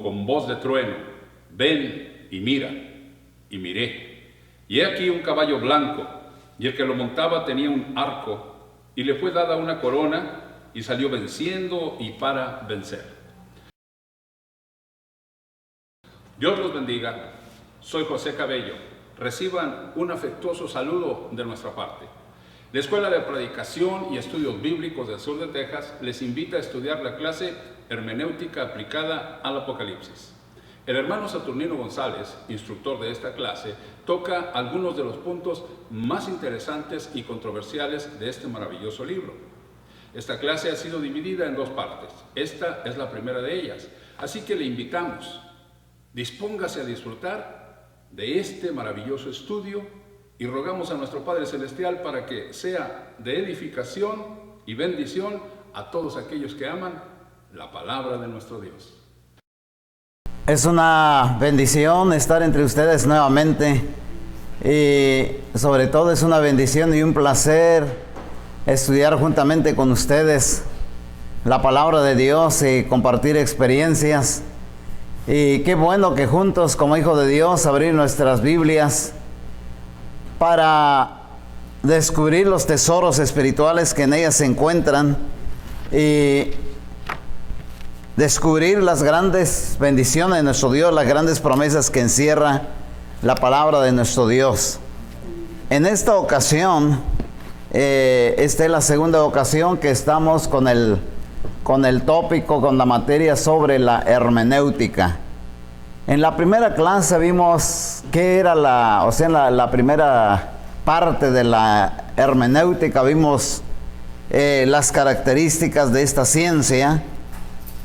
con voz de trueno, ven y mira. Y miré, y he aquí un caballo blanco, y el que lo montaba tenía un arco, y le fue dada una corona, y salió venciendo y para vencer. Dios los bendiga. Soy José Cabello. Reciban un afectuoso saludo de nuestra parte. La Escuela de Predicación y Estudios Bíblicos del Sur de Texas les invita a estudiar la clase Hermenéutica aplicada al Apocalipsis. El hermano Saturnino González, instructor de esta clase, toca algunos de los puntos más interesantes y controversiales de este maravilloso libro. Esta clase ha sido dividida en dos partes. Esta es la primera de ellas. Así que le invitamos, dispóngase a disfrutar de este maravilloso estudio y rogamos a nuestro Padre Celestial para que sea de edificación y bendición a todos aquellos que aman la palabra de nuestro Dios. Es una bendición estar entre ustedes nuevamente y sobre todo es una bendición y un placer estudiar juntamente con ustedes la palabra de Dios y compartir experiencias. Y qué bueno que juntos como hijos de Dios abrir nuestras Biblias para descubrir los tesoros espirituales que en ellas se encuentran y descubrir las grandes bendiciones de nuestro Dios, las grandes promesas que encierra la palabra de nuestro Dios. En esta ocasión, esta es la segunda ocasión que estamos con el tópico, con la materia sobre la hermenéutica. En la primera clase vimos qué era la primera parte de la hermenéutica, vimos las características de esta ciencia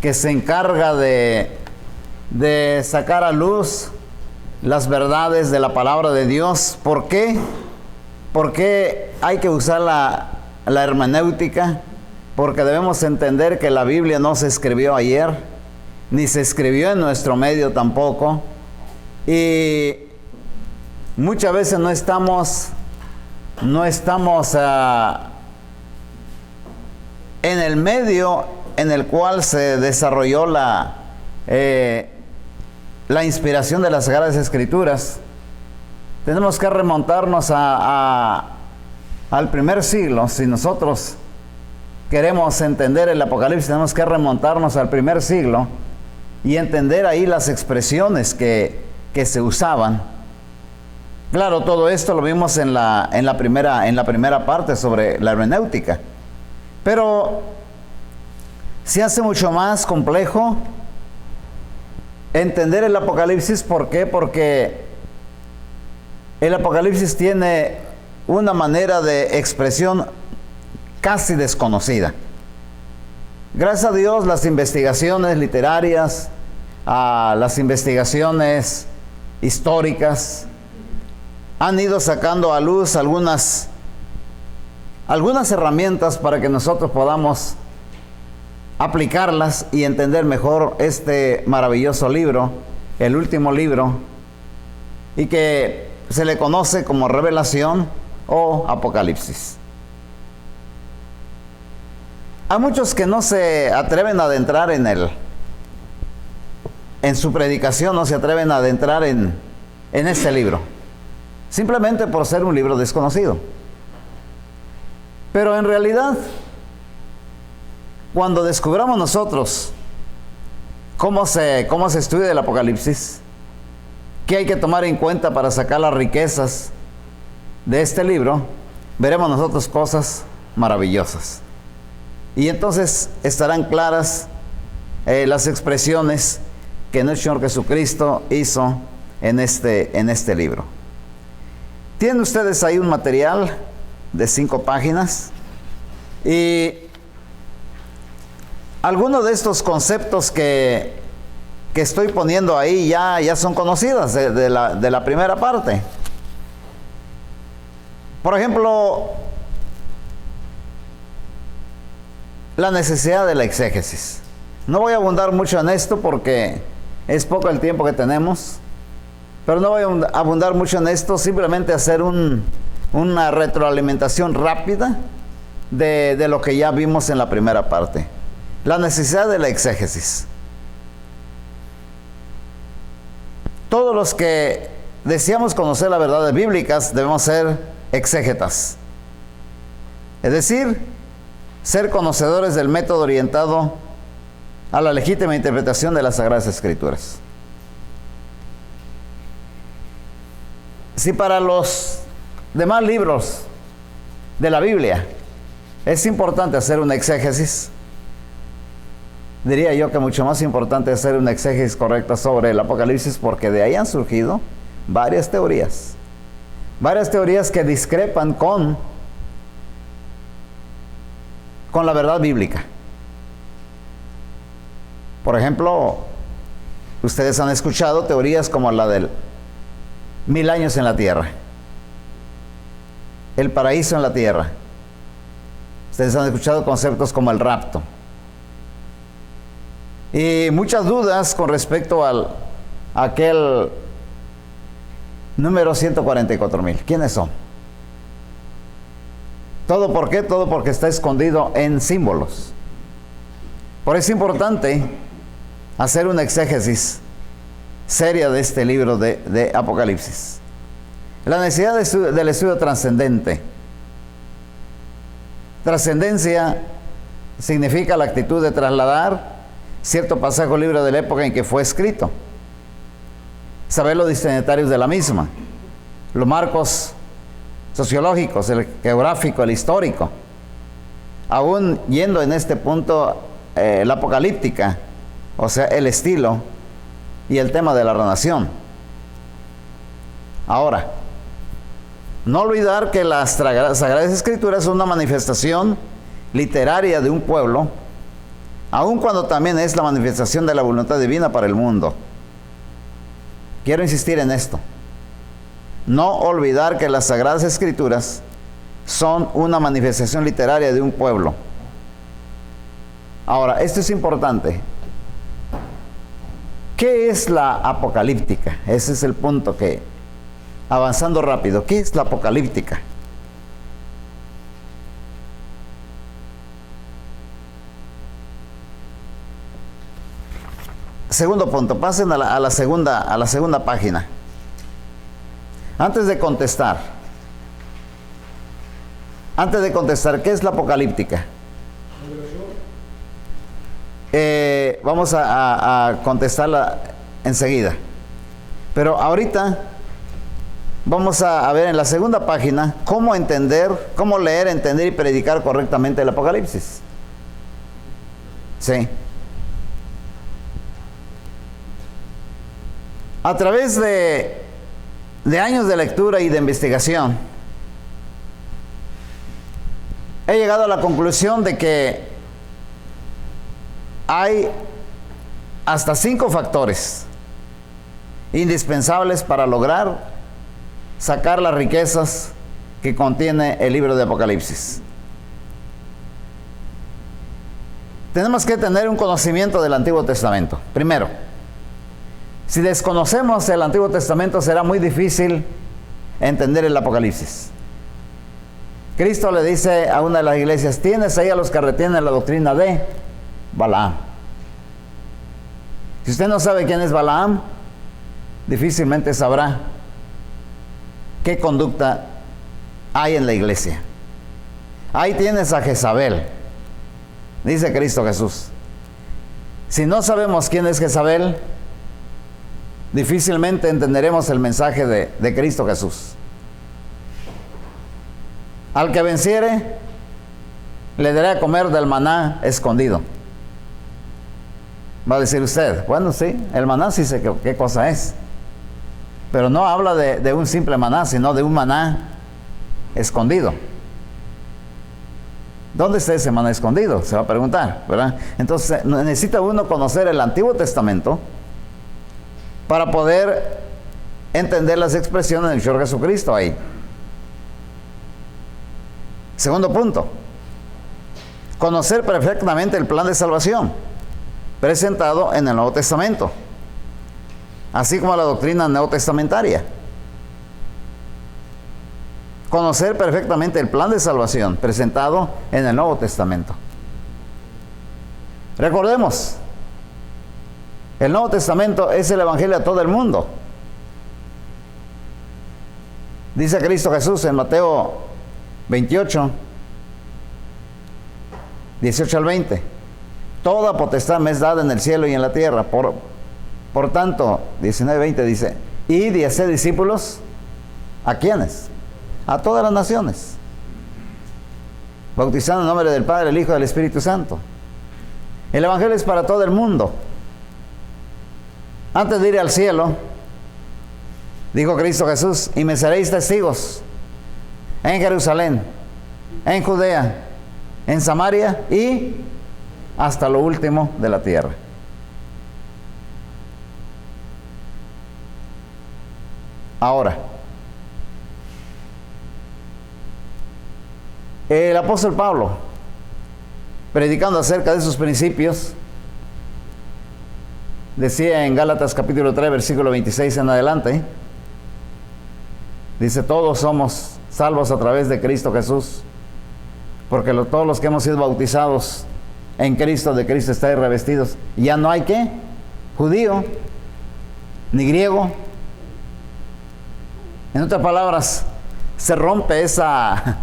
que se encarga de sacar a luz las verdades de la palabra de Dios. ¿Por qué? Porque hay que usar la hermenéutica, porque debemos entender que la Biblia no se escribió ayer, ni se escribió en nuestro medio tampoco, y muchas veces no estamos en el medio en el cual se desarrolló la inspiración de las Sagradas Escrituras. Tenemos que remontarnos al primer siglo. Si nosotros queremos entender el Apocalipsis, tenemos que remontarnos al primer siglo y entender ahí las expresiones que se usaban. Claro, todo esto lo vimos en la primera parte sobre la hermenéutica. Pero se hace mucho más complejo entender el Apocalipsis. ¿Por qué? Porque el Apocalipsis tiene una manera de expresión casi desconocida. Gracias a Dios, las investigaciones literarias, las investigaciones históricas han ido sacando a luz algunas herramientas para que nosotros podamos aplicarlas y entender mejor este maravilloso libro, el último libro, y que se le conoce como Revelación o Apocalipsis. Hay muchos que no se atreven a adentrar en su predicación, no se atreven a adentrar en este libro, simplemente por ser un libro desconocido. Pero en realidad, cuando descubramos nosotros cómo se estudia el Apocalipsis, qué hay que tomar en cuenta para sacar las riquezas de este libro, veremos nosotros cosas maravillosas. Y entonces estarán claras las expresiones que nuestro Señor Jesucristo hizo en este libro. Tienen ustedes ahí un material de 5 páginas y algunos de estos conceptos que estoy poniendo ahí ya son conocidas de la primera parte. Por ejemplo, la necesidad de la exégesis. No voy a abundar mucho en esto porque es poco el tiempo que tenemos, pero no voy a abundar mucho en esto, simplemente hacer una retroalimentación rápida de lo que ya vimos en la primera parte. La necesidad de la exégesis. Todos los que deseamos conocer las verdades bíblicas debemos ser exégetas. Es decir, ser conocedores del método orientado a la legítima interpretación de las Sagradas Escrituras. Si para los demás libros de la Biblia es importante hacer una exégesis, diría yo que mucho más importante hacer una exégesis correcta sobre el Apocalipsis, porque de ahí han surgido varias teorías que discrepan con la verdad bíblica. Por ejemplo, ustedes han escuchado teorías como la del 1000 años en la tierra, el paraíso en la tierra. Ustedes han escuchado conceptos como el rapto. Y muchas dudas con respecto a aquel número 144,000. ¿Quiénes son? ¿Todo por qué? Todo porque está escondido en símbolos. Por eso es importante hacer una exégesis seria de este libro de Apocalipsis. La necesidad del estudio trascendente. Trascendencia significa la actitud de trasladar cierto pasaje o libro de la época en que fue escrito, saber los destinatarios de la misma, los marcos sociológicos, el geográfico, el histórico, aún yendo en este punto la apocalíptica, o sea, el estilo y el tema de la narración. Ahora, no olvidar que las Sagradas Escrituras son una manifestación literaria de un pueblo, aun cuando también es la manifestación de la voluntad divina para el mundo. Quiero insistir en esto. No olvidar que las Sagradas Escrituras son una manifestación literaria de un pueblo. Ahora, esto es importante. ¿Qué es la apocalíptica? Ese es el punto que, avanzando rápido, ¿qué es la apocalíptica? Segundo punto, pasen a la segunda página. Antes de contestar, ¿qué es la apocalíptica? Vamos a contestarla enseguida. Pero ahorita vamos a ver en la segunda página cómo leer, entender y predicar correctamente el Apocalipsis. Sí. A través de años de lectura y de investigación, he llegado a la conclusión de que hay hasta 5 factores indispensables para lograr sacar las riquezas que contiene el libro de Apocalipsis. Tenemos que tener un conocimiento del Antiguo Testamento. Primero, si desconocemos el Antiguo Testamento, será muy difícil entender el Apocalipsis. Cristo le dice a una de las iglesias: tienes ahí a los que retienen la doctrina de Balaam. Si usted no sabe quién es Balaam, difícilmente sabrá qué conducta hay en la iglesia. Ahí tienes a Jezabel, dice Cristo Jesús. Si no sabemos quién es Jezabel, difícilmente entenderemos el mensaje de Cristo Jesús. Al que venciere, le daré a comer del maná escondido. Va a decir usted: bueno, sí, el maná sí sé qué cosa es, pero no habla de un simple maná, sino de un maná escondido. ¿Dónde está ese maná escondido? Se va a preguntar, ¿verdad? Entonces necesita uno conocer el Antiguo Testamento para poder entender las expresiones del Señor Jesucristo ahí. Segundo punto, conocer perfectamente el plan de salvación presentado en el Nuevo Testamento, así como la doctrina neotestamentaria. Conocer perfectamente el plan de salvación presentado en el Nuevo Testamento. Recordemos, el Nuevo Testamento es el Evangelio a todo el mundo, Dice Cristo Jesús en Mateo 28, 18 al 20. Toda potestad me es dada en el cielo y en la tierra. Por tanto, 19, 20 dice, id y haced discípulos, ¿a quiénes? A todas las naciones, bautizando en nombre del Padre, del Hijo y del Espíritu Santo. El Evangelio es para todo el mundo. Antes de ir al cielo, dijo Cristo Jesús, y me seréis testigos en Jerusalén, en Judea, en Samaria y hasta lo último de la tierra. Ahora, el apóstol Pablo, predicando acerca de esos principios, decía en Gálatas capítulo 3, versículo 26 en adelante, dice, todos somos salvos a través de Cristo Jesús, porque todos los que hemos sido bautizados en Cristo, de Cristo estáis revestidos. Ya no hay ¿qué? Judío, ni griego. En otras palabras, se rompe esa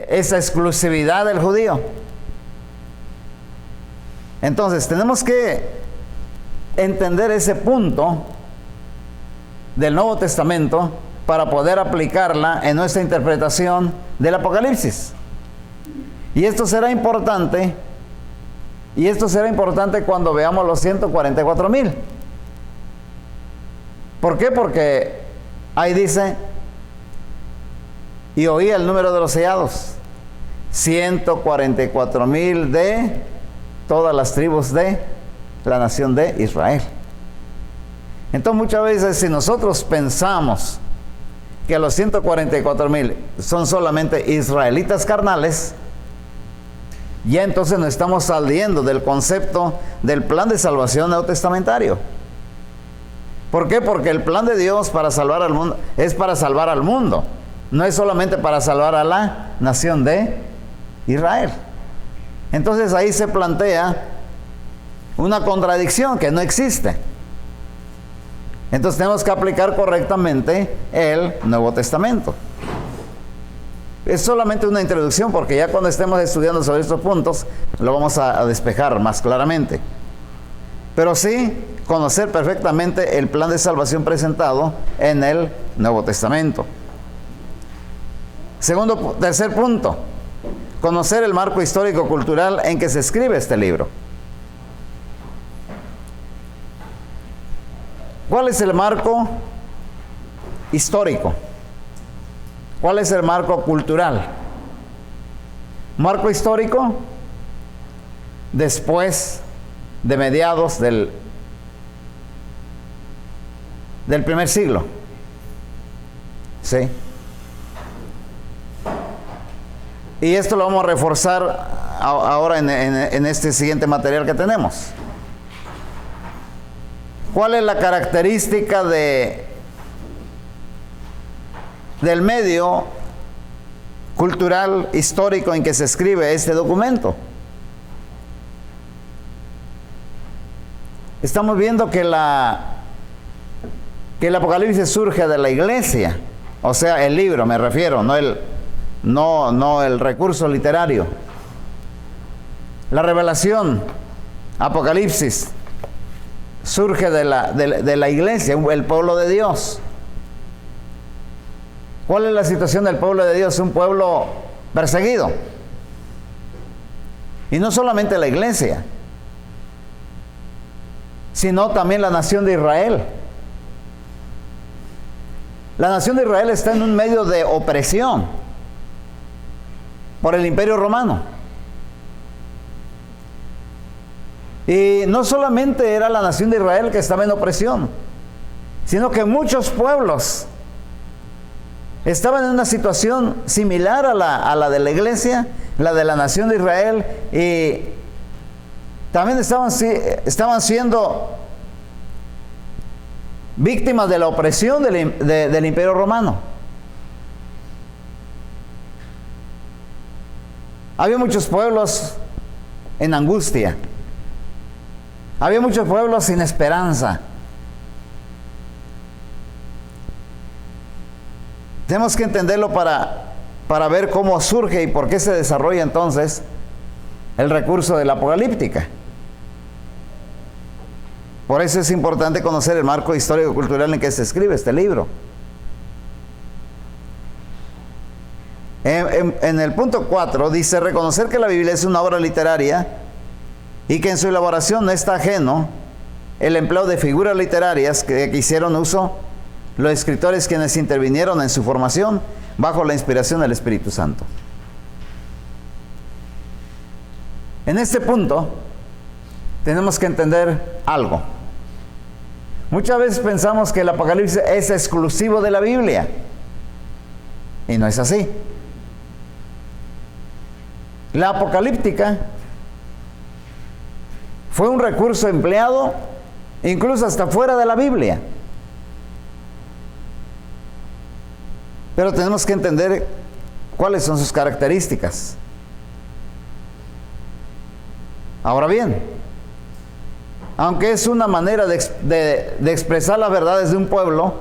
exclusividad del judío. Entonces, tenemos que entender ese punto del Nuevo Testamento para poder aplicarla en nuestra interpretación del Apocalipsis. Y esto será importante cuando veamos los 144,000. ¿Por qué? Porque ahí dice, y oí el número de los sellados, 144,000 de todas las tribus de la nación de Israel. Entonces muchas veces si nosotros pensamos que los 144,000 son solamente israelitas carnales, ya entonces nos estamos saliendo del concepto del plan de salvación neotestamentario. ¿Por qué? Porque el plan de Dios para salvar al mundo es para salvar al mundo, no es solamente para salvar a la nación de Israel. Entonces ahí se plantea una contradicción que no existe. Entonces tenemos que aplicar correctamente el Nuevo Testamento. Es solamente una introducción, porque ya cuando estemos estudiando sobre estos puntos lo vamos a despejar más claramente. Pero sí conocer perfectamente el plan de salvación presentado en el Nuevo Testamento. Tercer punto, conocer el marco histórico-cultural en que se escribe este libro. ¿Cuál es el marco histórico? ¿Cuál es el marco cultural? Marco histórico, después de mediados del primer siglo. ¿Sí? Y esto lo vamos a reforzar ahora en este siguiente material que tenemos. ¿Cuál es la característica del medio cultural histórico en que se escribe este documento? Estamos viendo que el Apocalipsis surge de la iglesia, o sea, el libro me refiero, no el recurso literario. La revelación, Apocalipsis, surge de la iglesia, el pueblo de Dios. ¿Cuál es la situación del pueblo de Dios? Un pueblo perseguido. Y no solamente la iglesia, sino también la nación de Israel. La nación de Israel está en un medio de opresión por el Imperio Romano. Y no solamente era la nación de Israel que estaba en opresión, sino que muchos pueblos estaban en una situación similar a la de la iglesia, la de la nación de Israel, y también estaban siendo víctimas de la opresión del Imperio Romano. Había muchos pueblos en angustia. Había muchos pueblos sin esperanza. Tenemos que entenderlo para ver cómo surge y por qué se desarrolla entonces el recurso de la apocalíptica. Por eso es importante conocer el marco histórico-cultural en que se escribe este libro. En el punto 4 dice: reconocer que la Biblia es una obra literaria y que en su elaboración no está ajeno el empleo de figuras literarias que hicieron uso los escritores quienes intervinieron en su formación bajo la inspiración del Espíritu Santo. En este punto tenemos que entender algo. Muchas veces pensamos que el Apocalipsis es exclusivo de la Biblia, y no es así. La apocalíptica fue un recurso empleado incluso hasta fuera de la Biblia. Pero tenemos que entender cuáles son sus características. Ahora bien, aunque es una manera de expresar las verdades de un pueblo,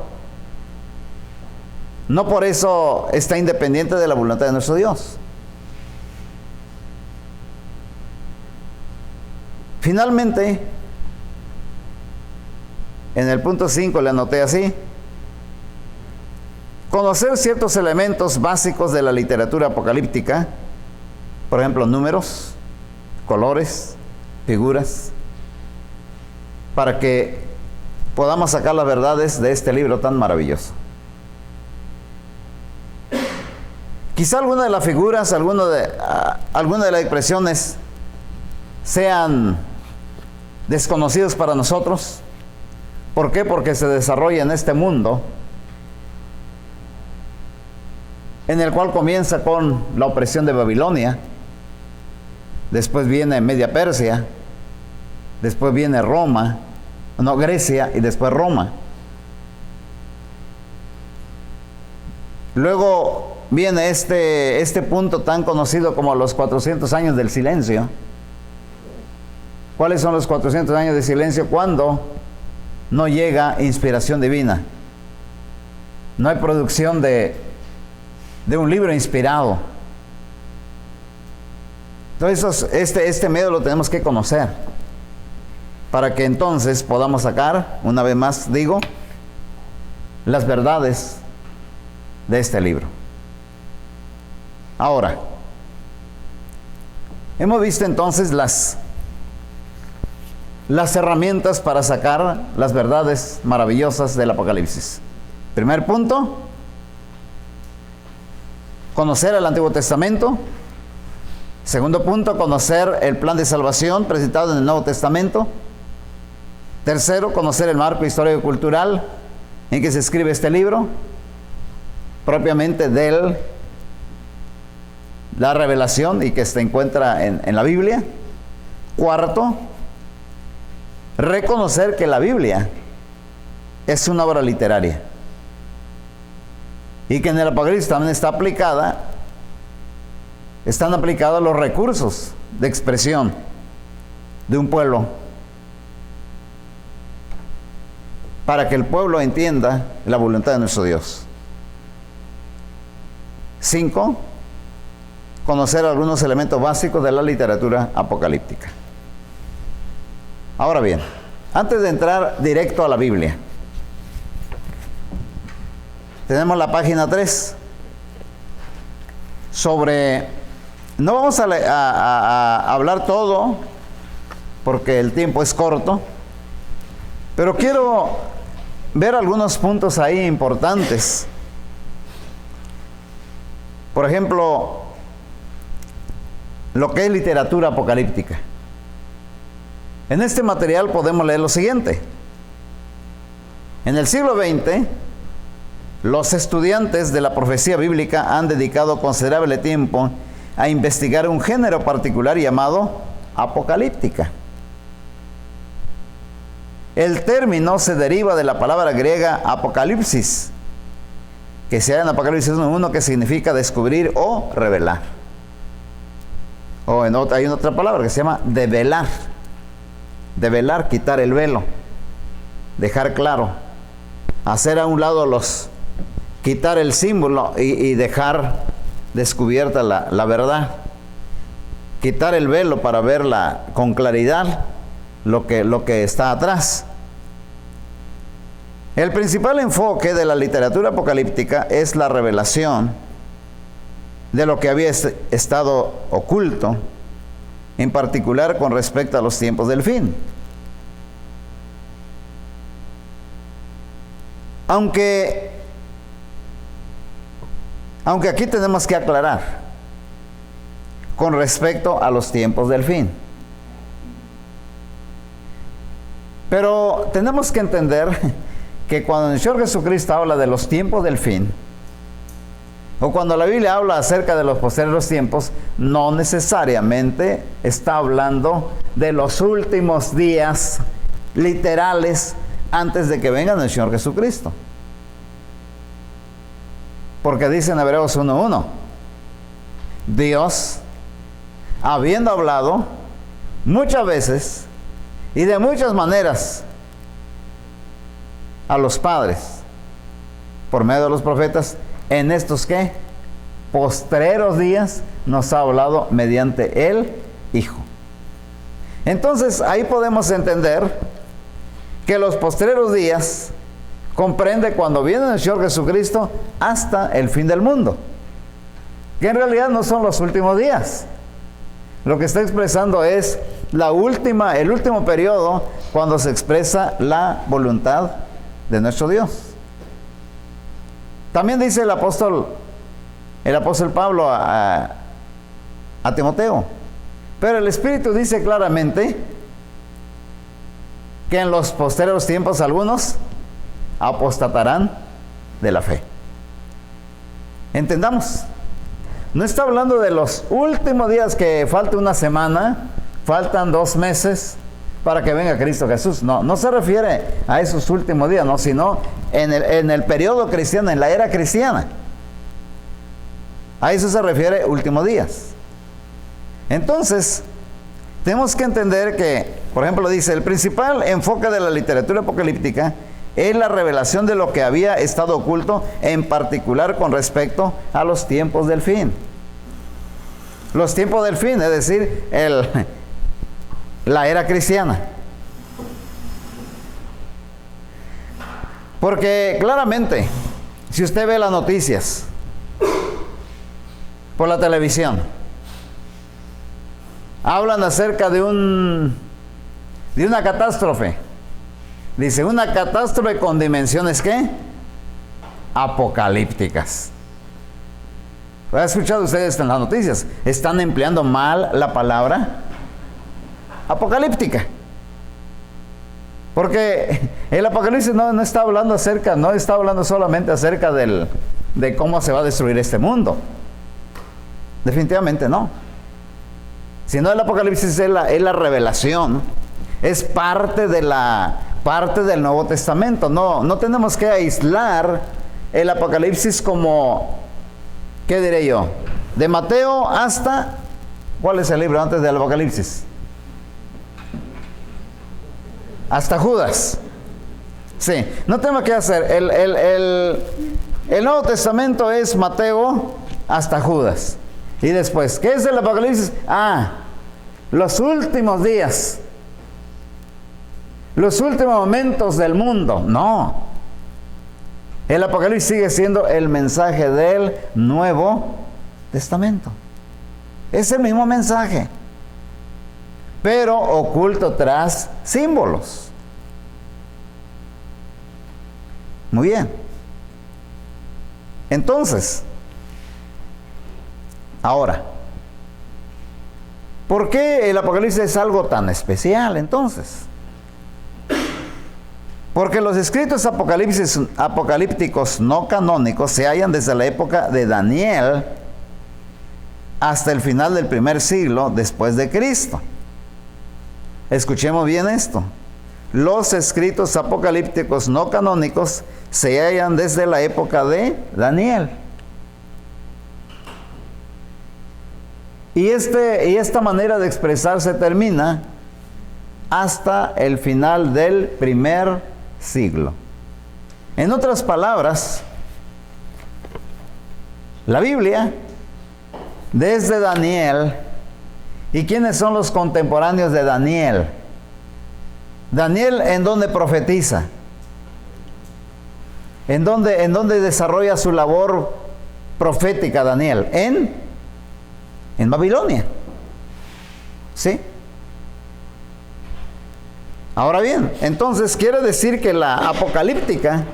no por eso está independiente de la voluntad de nuestro Dios. Finalmente, en el punto 5 le anoté así: conocer ciertos elementos básicos de la literatura apocalíptica, por ejemplo, números, colores, figuras, para que podamos sacar las verdades de este libro tan maravilloso. Quizá alguna de las figuras, alguna de las expresiones sean desconocidos para nosotros. ¿Por qué? Porque se desarrolla en este mundo en el cual comienza con la opresión de Babilonia, después viene Media Persia, después viene Grecia, y después Roma. Luego viene este punto tan conocido como los 400 años del silencio. ¿Cuáles son los 400 años de silencio? Cuando no llega inspiración divina. No hay producción de un libro inspirado. Entonces, este medio lo tenemos que conocer para que entonces podamos sacar, una vez más digo, las verdades de este libro. Ahora, hemos visto entonces las herramientas para sacar las verdades maravillosas del Apocalipsis. Primer punto: conocer el Antiguo Testamento. Segundo punto: conocer el plan de salvación presentado en el Nuevo Testamento. Tercero: conocer el marco histórico-cultural en que se escribe este libro, propiamente de la revelación y que se encuentra en la Biblia. Cuarto: reconocer que la Biblia es una obra literaria y que en el Apocalipsis también están aplicados los recursos de expresión de un pueblo para que el pueblo entienda la voluntad de nuestro Dios. 5. Conocer algunos elementos básicos de la literatura apocalíptica. Ahora bien, antes de entrar directo a la Biblia, tenemos la página 3 sobre... No vamos a hablar todo porque el tiempo es corto, pero quiero ver algunos puntos ahí importantes. Por ejemplo, lo que es literatura apocalíptica. En este material podemos leer lo siguiente: en el siglo XX, los estudiantes de la profecía bíblica han dedicado considerable tiempo a investigar un género particular llamado apocalíptica. El término se deriva de la palabra griega apocalipsis, que se halla en Apocalipsis 1:1, que significa descubrir o revelar. O hay otra palabra que se llama develar. Develar, quitar el velo, dejar claro, hacer a un lado quitar el símbolo y dejar descubierta la verdad. Quitar el velo para verla con claridad lo que está atrás. El principal enfoque de la literatura apocalíptica es la revelación de lo que había estado oculto, en particular con respecto a los tiempos del fin. Aunque aquí tenemos que aclarar con respecto a los tiempos del fin. Pero tenemos que entender que cuando el Señor Jesucristo habla de los tiempos del fin, o cuando la Biblia habla acerca de los posteriores tiempos, no necesariamente está hablando de los últimos días literales antes de que venga el Señor Jesucristo. Porque dice en Hebreos 1:1, Dios, habiendo hablado muchas veces y de muchas maneras a los padres por medio de los profetas, en estos ¿qué? Postreros días nos ha hablado mediante el Hijo. Entonces ahí podemos entender que los postreros días comprende cuando viene el Señor Jesucristo hasta el fin del mundo, que en realidad no son los últimos días. Lo que está expresando es el último periodo cuando se expresa la voluntad de nuestro Dios. También dice el apóstol Pablo a Timoteo, pero el Espíritu dice claramente que en los posteriores tiempos algunos apostatarán de la fe. Entendamos, no está hablando de los últimos días, que falta una semana, faltan 2 meses para que venga Cristo Jesús. No se refiere a esos últimos días, no, sino en el periodo cristiano, en la era cristiana. A eso se refiere últimos días. Entonces, tenemos que entender que, por ejemplo, dice, el principal enfoque de la literatura apocalíptica es la revelación de lo que había estado oculto, en particular con respecto a los tiempos del fin. Los tiempos del fin, es decir, la era cristiana. Porque claramente, si usted ve las noticias por la televisión, hablan acerca de una catástrofe. Dice, una catástrofe con dimensiones, ¿qué? Apocalípticas. ¿Han escuchado ustedes en las noticias? Están empleando mal la palabra apocalíptica. Porque el Apocalipsis no está hablando solamente acerca de cómo se va a destruir este mundo. Definitivamente no. Sino el Apocalipsis es la revelación. Es parte del Nuevo Testamento. No tenemos que aislar el Apocalipsis como, ¿qué diré yo? De Mateo hasta, ¿cuál es el libro antes del Apocalipsis? Hasta Judas. Sí, no tenemos que hacer. El Nuevo Testamento es Mateo hasta Judas. Y después, ¿qué es el Apocalipsis? Los últimos días. Los últimos momentos del mundo. No. El Apocalipsis sigue siendo el mensaje del Nuevo Testamento. Es el mismo mensaje, pero oculto tras símbolos. Muy bien. Entonces, ahora, ¿por qué el Apocalipsis es algo tan especial entonces? Porque los escritos apocalípticos no canónicos se hallan desde la época de Daniel hasta el final del primer siglo después de Cristo. Escuchemos bien esto. Los escritos apocalípticos no canónicos se hallan desde la época de Daniel. Y esta manera de expresarse termina hasta el final del primer siglo. En otras palabras, la Biblia, desde Daniel. ¿Y quiénes son los contemporáneos de Daniel? Daniel, ¿en dónde profetiza? ¿En dónde desarrolla su labor profética Daniel? En Babilonia. ¿Sí? Ahora bien, entonces quiere decir que la apocalíptica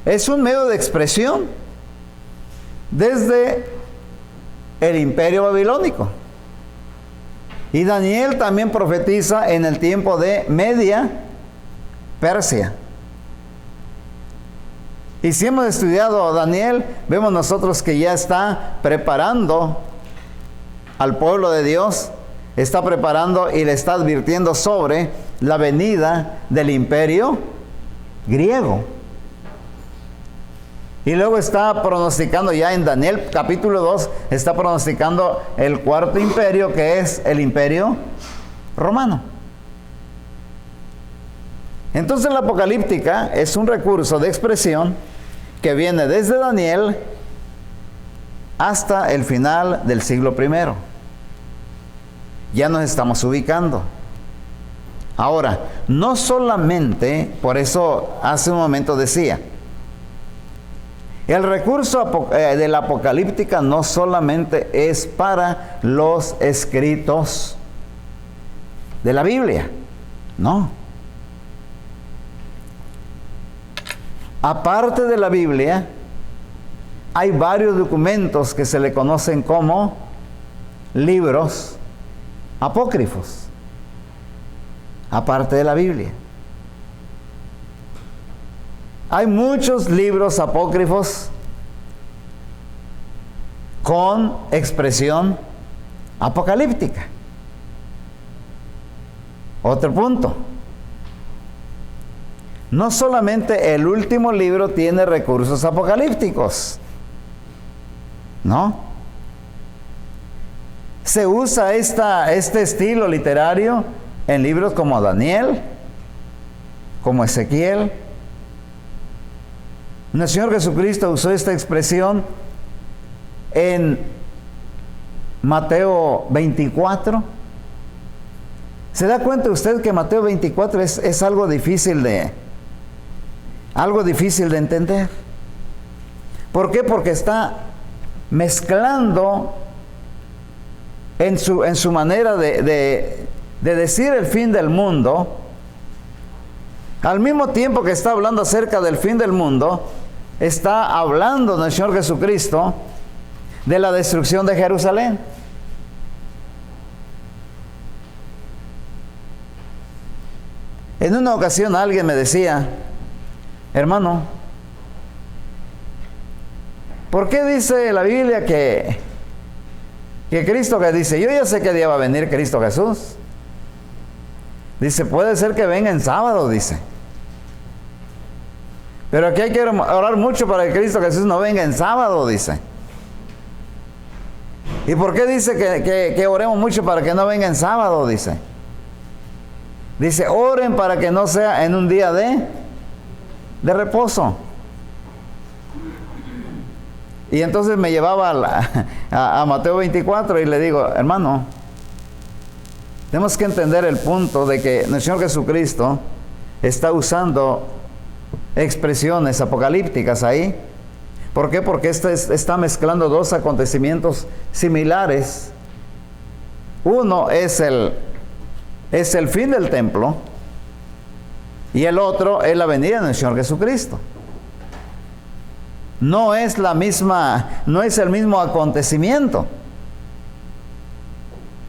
es un medio de expresión desde el imperio babilónico. Y Daniel también profetiza en el tiempo de Media Persia. Y si hemos estudiado a Daniel, vemos nosotros que ya está preparando al pueblo de Dios, está preparando y le está advirtiendo sobre la venida del imperio griego. Y luego está pronosticando ya en Daniel capítulo 2, está pronosticando el cuarto imperio, que es el imperio romano. Entonces la apocalíptica es un recurso de expresión que viene desde Daniel hasta el final del siglo I. Ya nos estamos ubicando. Ahora, no solamente, por eso hace un momento decía, el recurso de la apocalíptica no solamente es para los escritos de la Biblia, no. Aparte de la Biblia, hay varios documentos que se le conocen como libros apócrifos, aparte de la Biblia. Hay muchos libros apócrifos con expresión apocalíptica. Otro punto. No solamente el último libro tiene recursos apocalípticos, ¿no? Se usa este estilo literario en libros como Daniel, como Ezequiel. El Señor Jesucristo usó esta expresión en Mateo 24. ¿Se da cuenta usted que Mateo 24 es algo difícil de entender? ¿Por qué? Porque está mezclando en su manera de decir el fin del mundo. Al mismo tiempo que está hablando acerca del fin del mundo, está hablando del Señor Jesucristo de la destrucción de Jerusalén. En una ocasión alguien me decía, hermano, ¿por qué dice la Biblia que Cristo, que dice, yo ya sé qué día va a venir Cristo Jesús? Dice, puede ser que venga en sábado, dice. Pero aquí hay que orar mucho para que Cristo Jesús no venga en sábado, dice. ¿Y por qué dice que oremos mucho para que no venga en sábado? Dice, oren para que no sea en un día de reposo. Y entonces me llevaba a Mateo 24 y le digo, hermano, tenemos que entender el punto de que el Señor Jesucristo está usando expresiones apocalípticas ahí. ¿Por qué? Porque está mezclando dos acontecimientos similares. Uno es el fin del templo y el otro es la venida del Señor Jesucristo. No es el mismo acontecimiento.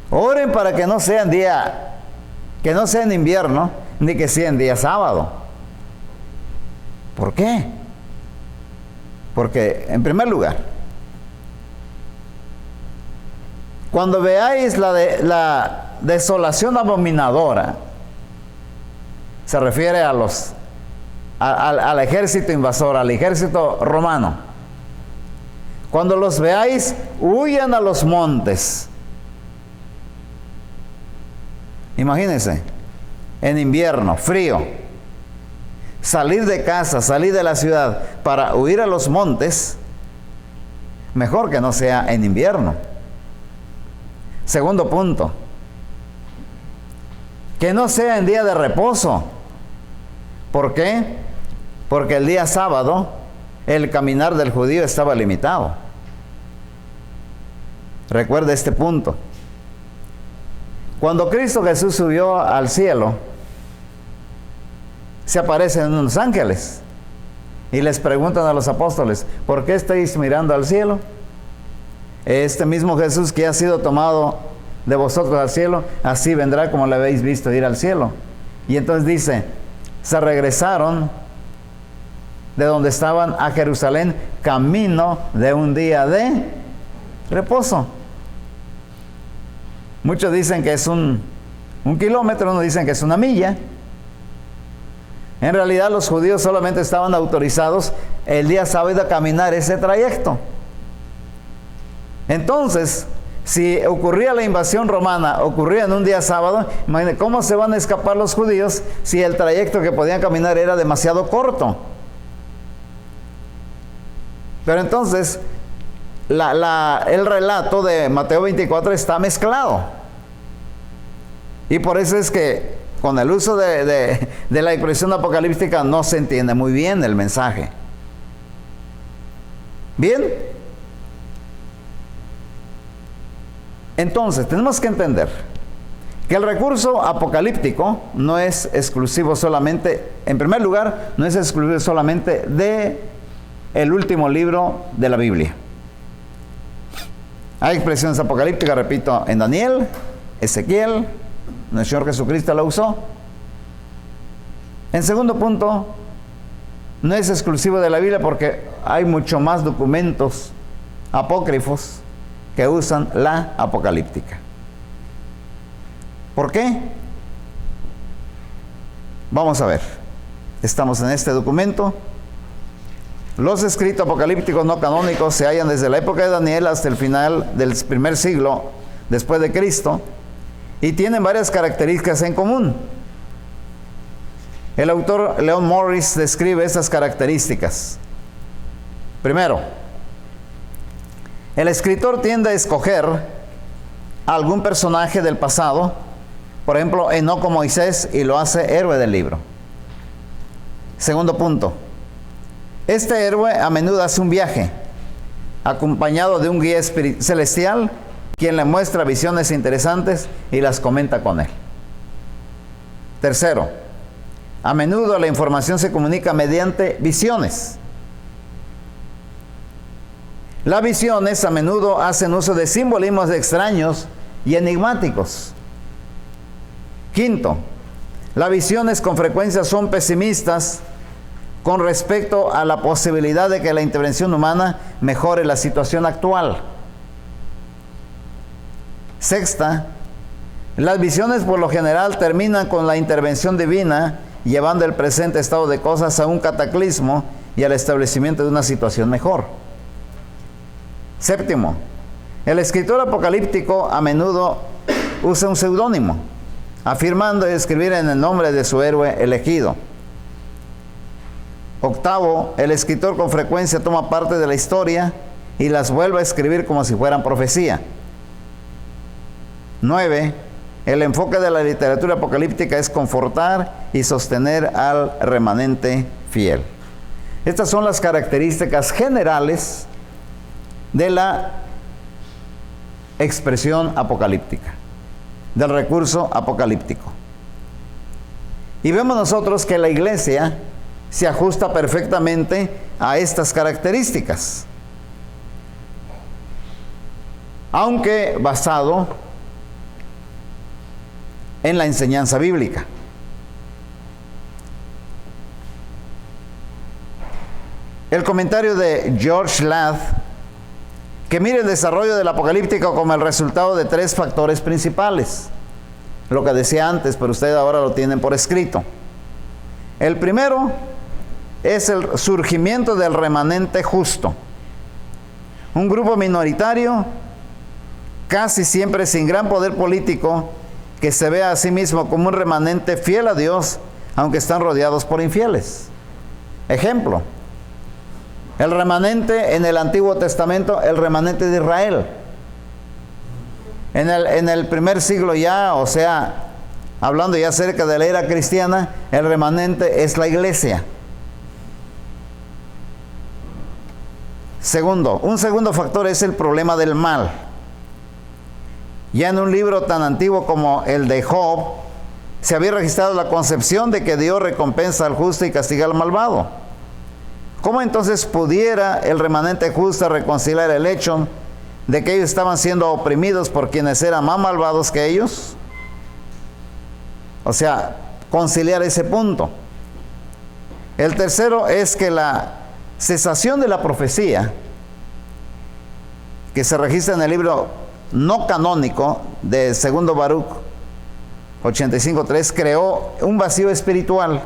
Oren para que no sea en invierno, ni que sea en día sábado. ¿Por qué? Porque, en primer lugar, cuando veáis la desolación abominadora, se refiere al ejército invasor, al ejército romano. Cuando los veáis, huyan a los montes. Imagínense, en invierno, frío, salir de casa, salir de la ciudad para huir a los montes, Mejor que no sea en invierno. Segundo punto, que no sea en día de reposo. ¿Por qué? Porque el día sábado el caminar del judío estaba limitado. Recuerda este punto. Cuando Cristo Jesús subió al cielo, se aparecen unos ángeles y les preguntan a los apóstoles: ¿por qué estáis mirando al cielo? Este mismo Jesús que ha sido tomado de vosotros al cielo, así vendrá como le habéis visto ir al cielo. Y entonces dice: se regresaron de donde estaban a Jerusalén, camino de un día de reposo. Muchos dicen que es un kilómetro, otros dicen que es una milla. En realidad los judíos solamente estaban autorizados el día sábado a caminar ese trayecto. Entonces, si ocurría la invasión romana, ocurría en un día sábado, imagínense cómo se van a escapar los judíos si el trayecto que podían caminar era demasiado corto. Pero entonces, el relato de Mateo 24 está mezclado. Y por eso es que con el uso de la expresión apocalíptica no se entiende muy bien el mensaje. ¿Bien? Entonces, tenemos que entender que el recurso apocalíptico no es exclusivo solamente, en primer lugar, no es exclusivo solamente de el último libro de la Biblia. Hay expresiones apocalípticas, repito, en Daniel, Ezequiel, el Señor Jesucristo la usó. En segundo punto, no es exclusivo de la Biblia porque hay mucho más documentos apócrifos que usan la apocalíptica. ¿Por qué? Vamos a ver. Estamos en este documento. Los escritos apocalípticos no canónicos se hallan desde la época de Daniel hasta el final del primer siglo después de Cristo y tienen varias características en común. El autor Leon Morris describe estas características. Primero, el escritor tiende a escoger a algún personaje del pasado, por ejemplo, Enoc o Moisés, y lo hace héroe del libro. Segundo punto, este héroe a menudo hace un viaje, acompañado de un guía celestial, quien le muestra visiones interesantes y las comenta con él. Tercero, a menudo la información se comunica mediante visiones. Las visiones a menudo hacen uso de simbolismos extraños y enigmáticos. Quinto, las visiones con frecuencia son pesimistas con respecto a la posibilidad de que la intervención humana mejore la situación actual. Sexta, las visiones por lo general terminan con la intervención divina, llevando el presente estado de cosas a un cataclismo y al establecimiento de una situación mejor. Séptimo, el escritor apocalíptico a menudo usa un seudónimo, afirmando escribir en el nombre de su héroe elegido. Octavo, el escritor con frecuencia toma parte de la historia y las vuelve a escribir como si fueran profecía. 9. El enfoque de la literatura apocalíptica es confortar y sostener al remanente fiel. Estas son las características generales de la expresión apocalíptica, del recurso apocalíptico. Y vemos nosotros que la iglesia se ajusta perfectamente a estas características, aunque basado en la enseñanza bíblica. El comentario de George Ladd, que mira el desarrollo del apocalíptico como el resultado de tres factores principales. Lo que decía antes, pero ustedes ahora lo tienen por escrito. El primero es el surgimiento del remanente justo. Un grupo minoritario, casi siempre sin gran poder político, que se ve a sí mismo como un remanente fiel a Dios, aunque están rodeados por infieles. Ejemplo, El remanente en el Antiguo Testamento, el remanente de Israel. En el primer siglo ya, o sea, hablando ya acerca de la era cristiana, el remanente es la iglesia. Segundo, un segundo factor es el problema del mal. Ya en un libro tan antiguo como el de Job, se había registrado la concepción de que Dios recompensa al justo y castiga al malvado. ¿Cómo entonces pudiera el remanente justo reconciliar el hecho de que ellos estaban siendo oprimidos por quienes eran más malvados que ellos? O sea, conciliar ese punto. El tercero es que la cesación de la profecía, que se registra en el libro no canónico de segundo Baruch 85:3, creó un vacío espiritual.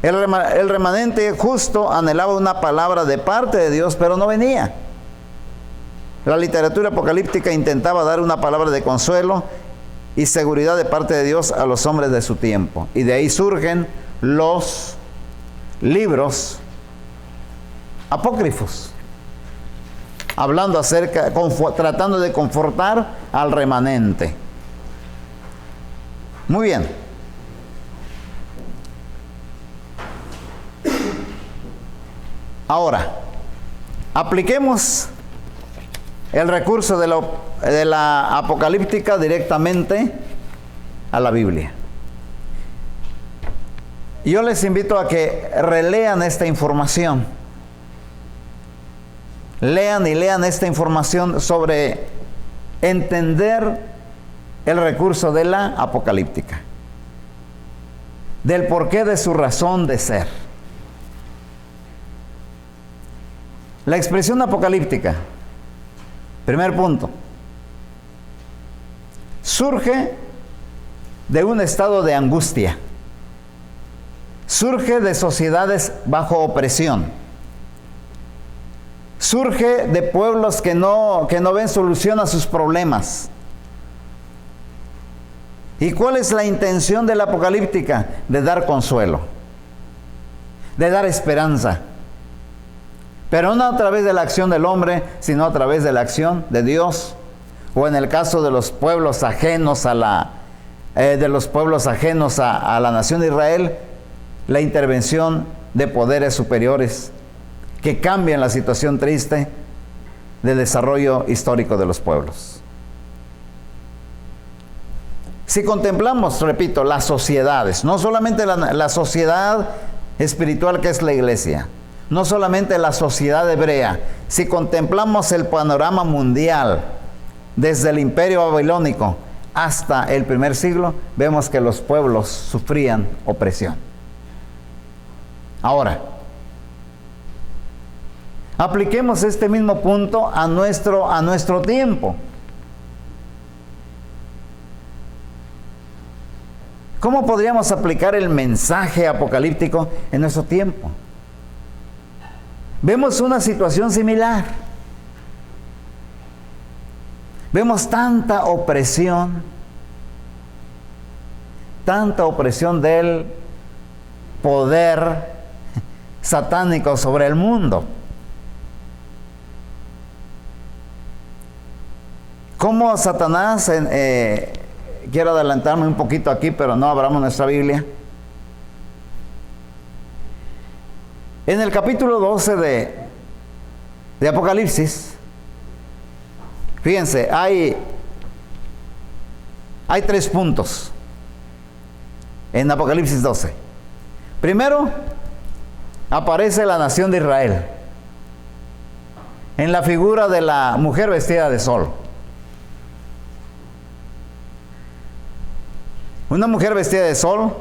El remanente justo anhelaba una palabra de parte de Dios, pero no venía. La literatura apocalíptica intentaba dar una palabra de consuelo y seguridad de parte de Dios a los hombres de su tiempo. Y de ahí surgen los libros apócrifos, hablando acerca, tratando de confortar al remanente. Muy bien. Ahora, apliquemos el recurso de la apocalíptica directamente a la Biblia. Yo les invito a que relean esta información. Lean esta información sobre entender el recurso de la apocalíptica, del porqué de su razón de ser. La expresión apocalíptica, primer punto, surge de un estado de angustia, surge de sociedades bajo opresión, surge de pueblos que no ven solución a sus problemas. ¿Y cuál es la intención de la apocalíptica? De dar consuelo, de dar esperanza, pero no a través de la acción del hombre, sino a través de la acción de Dios, o en el caso de los pueblos ajenos a la nación de Israel, la intervención de poderes superiores que cambian la situación triste del desarrollo histórico de los pueblos. Si contemplamos, repito, las sociedades, no solamente la sociedad espiritual que es la iglesia, no solamente la sociedad hebrea, si contemplamos el panorama mundial desde el imperio babilónico hasta el primer siglo, vemos que los pueblos sufrían opresión. Ahora, apliquemos este mismo punto a nuestro tiempo. ¿Cómo podríamos aplicar el mensaje apocalíptico en nuestro tiempo? Vemos una situación similar. Vemos tanta opresión del poder satánico sobre el mundo. ¿Cómo Satanás, quiero adelantarme un poquito aquí, pero no abramos nuestra Biblia? En el capítulo 12 de Apocalipsis, fíjense, hay 3 puntos en Apocalipsis 12. Primero, aparece la nación de Israel en la figura de la mujer vestida de sol. Una mujer vestida de sol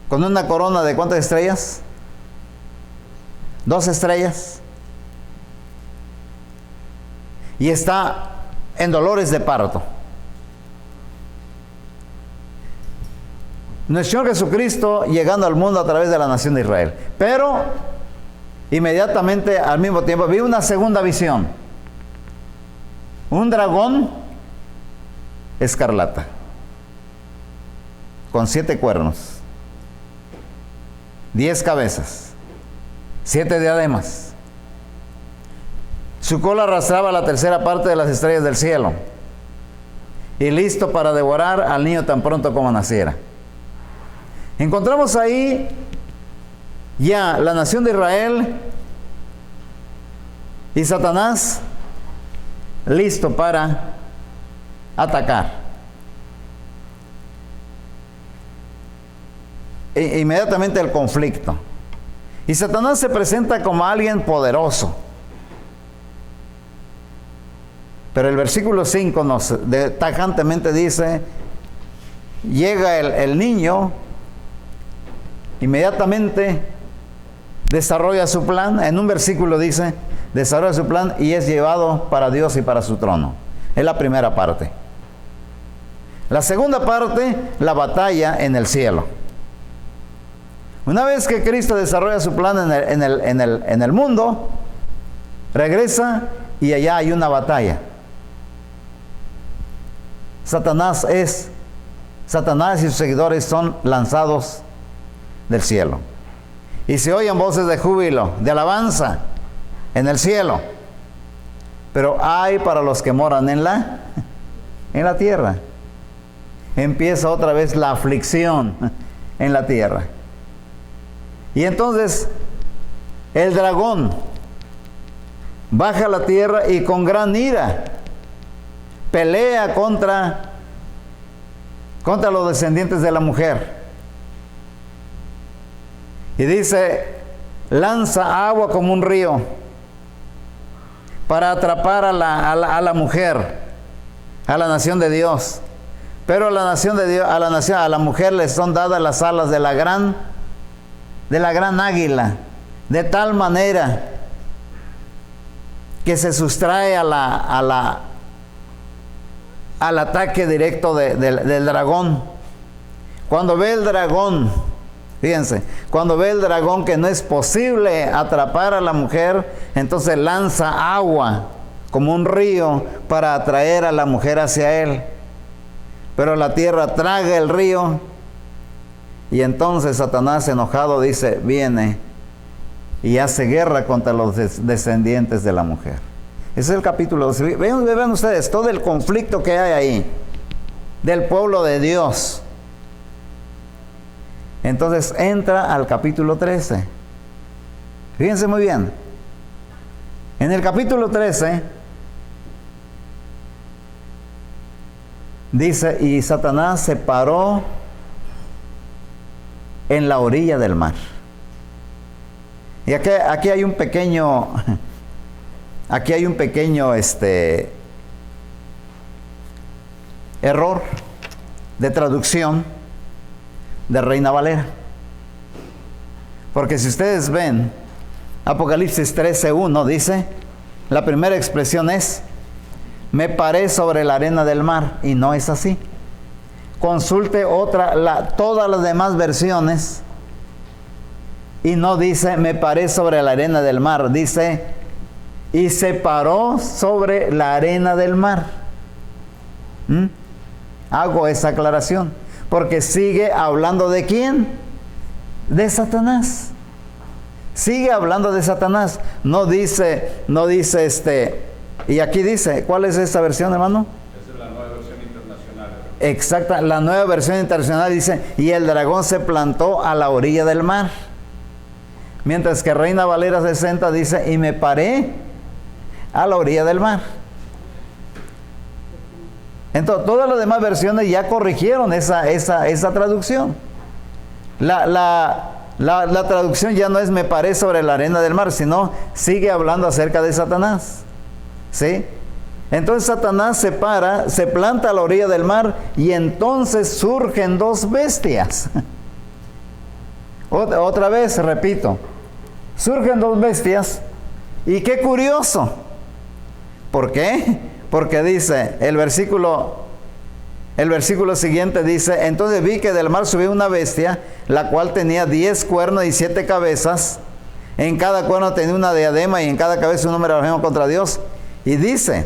con una corona de ¿cuántas estrellas? 2 estrellas. Y está en dolores de parto. Nuestro Señor Jesucristo llegando al mundo a través de la nación de Israel. Pero inmediatamente al mismo tiempo vi una segunda visión. Un dragón escarlata con 7 cuernos, 10 cabezas, 7 diademas. Su cola arrastraba la tercera parte de las estrellas del cielo, y listo para devorar al niño tan pronto como naciera. Encontramos ahí ya la nación de Israel y Satanás listo para atacar. Inmediatamente el conflicto. Y Satanás se presenta como alguien poderoso. Pero el versículo 5 nos tajantemente dice, llega el niño, inmediatamente desarrolla su plan. En un versículo dice, desarrolla su plan y es llevado para Dios y para su trono. Es la primera parte. La segunda parte, la batalla en el cielo. Una vez que Cristo desarrolla su plan en el mundo, regresa y allá hay una batalla. Satanás y sus seguidores son lanzados del cielo. Y se oyen voces de júbilo, de alabanza en el cielo. Pero hay para los que moran en la tierra. Empieza otra vez la aflicción en la tierra. Y entonces el dragón baja a la tierra y con gran ira pelea contra los descendientes de la mujer. Y dice, lanza agua como un río para atrapar a la mujer, a la nación de Dios. Pero a la nación de Dios, a la mujer les son dadas las alas de la gran águila, de tal manera que se sustrae al ataque directo del dragón. Cuando ve el dragón, fíjense, cuando ve el dragón que no es posible atrapar a la mujer, entonces lanza agua como un río para atraer a la mujer hacia él. Pero la tierra traga el río y entonces Satanás, enojado, dice, viene y hace guerra contra los descendientes de la mujer. Ese es el capítulo 12. Vean ustedes todo el conflicto que hay ahí del pueblo de Dios. Entonces entra al capítulo 13. Fíjense muy bien. En el capítulo 13 dice, y Satanás se paró en la orilla del mar. Y aquí hay un pequeño error de traducción de Reina Valera. Porque si ustedes ven Apocalipsis 13:1 dice, la primera expresión es, me paré sobre la arena del mar, y no es así. Consulte todas las demás versiones y no dice me paré sobre la arena del mar, dice y se paró sobre la arena del mar. Hago esa aclaración porque sigue hablando de ¿quién? De Satanás. Sigue hablando de Satanás. No dice y aquí dice, ¿cuál es esta versión, hermano? Esa es la nueva versión internacional. Exacta, la nueva versión internacional dice, y el dragón se plantó a la orilla del mar. Mientras que Reina Valera 60 dice, y me paré a la orilla del mar. Entonces, todas las demás versiones ya corrigieron esa traducción. La traducción ya no es me paré sobre la arena del mar, sino sigue hablando acerca de Satanás. ¿Sí? Entonces Satanás se planta a la orilla del mar y entonces surgen dos bestias. Otra vez, repito, surgen dos bestias y qué curioso. ¿Por qué? Porque dice, el versículo siguiente dice, entonces vi que del mar subía una bestia, la cual tenía 10 cuernos y 7 cabezas. En cada cuerno tenía una diadema y en cada cabeza un número blasfemo contra Dios. Y dice,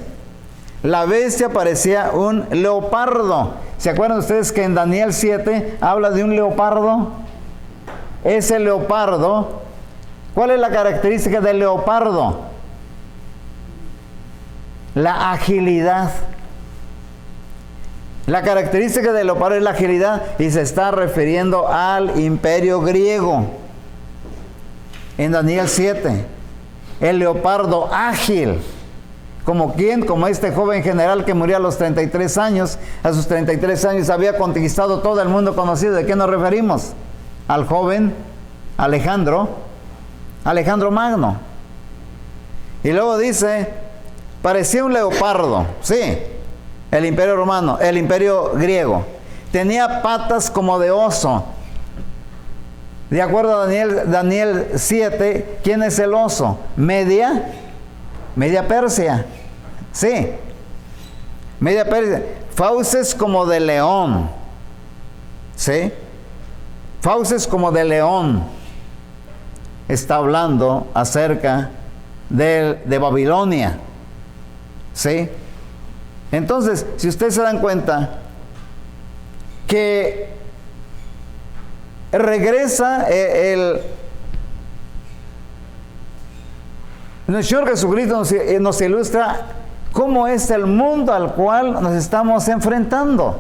la bestia parecía un leopardo. ¿Se acuerdan ustedes que en Daniel 7 habla de un leopardo? Ese leopardo ¿Cuál es la característica del leopardo? La agilidad. La característica del leopardo es la agilidad y se está refiriendo al imperio griego. En Daniel 7, el leopardo ágil. ¿Como quién? Como este joven general que murió a los 33 años. A sus 33 años había conquistado todo el mundo conocido. ¿De qué nos referimos? Al joven Alejandro Magno. Y luego dice, parecía un leopardo, sí, el imperio romano, el imperio griego. Tenía patas como de oso. De acuerdo a Daniel 7, ¿quién es el oso? Media Persia. Sí. Media Persia. Fauces como de león. ¿Sí? Fauces como de león. Está hablando acerca de Babilonia. ¿Sí? Entonces, si ustedes se dan cuenta que regresa nuestro Señor Jesucristo nos ilustra cómo es el mundo al cual nos estamos enfrentando.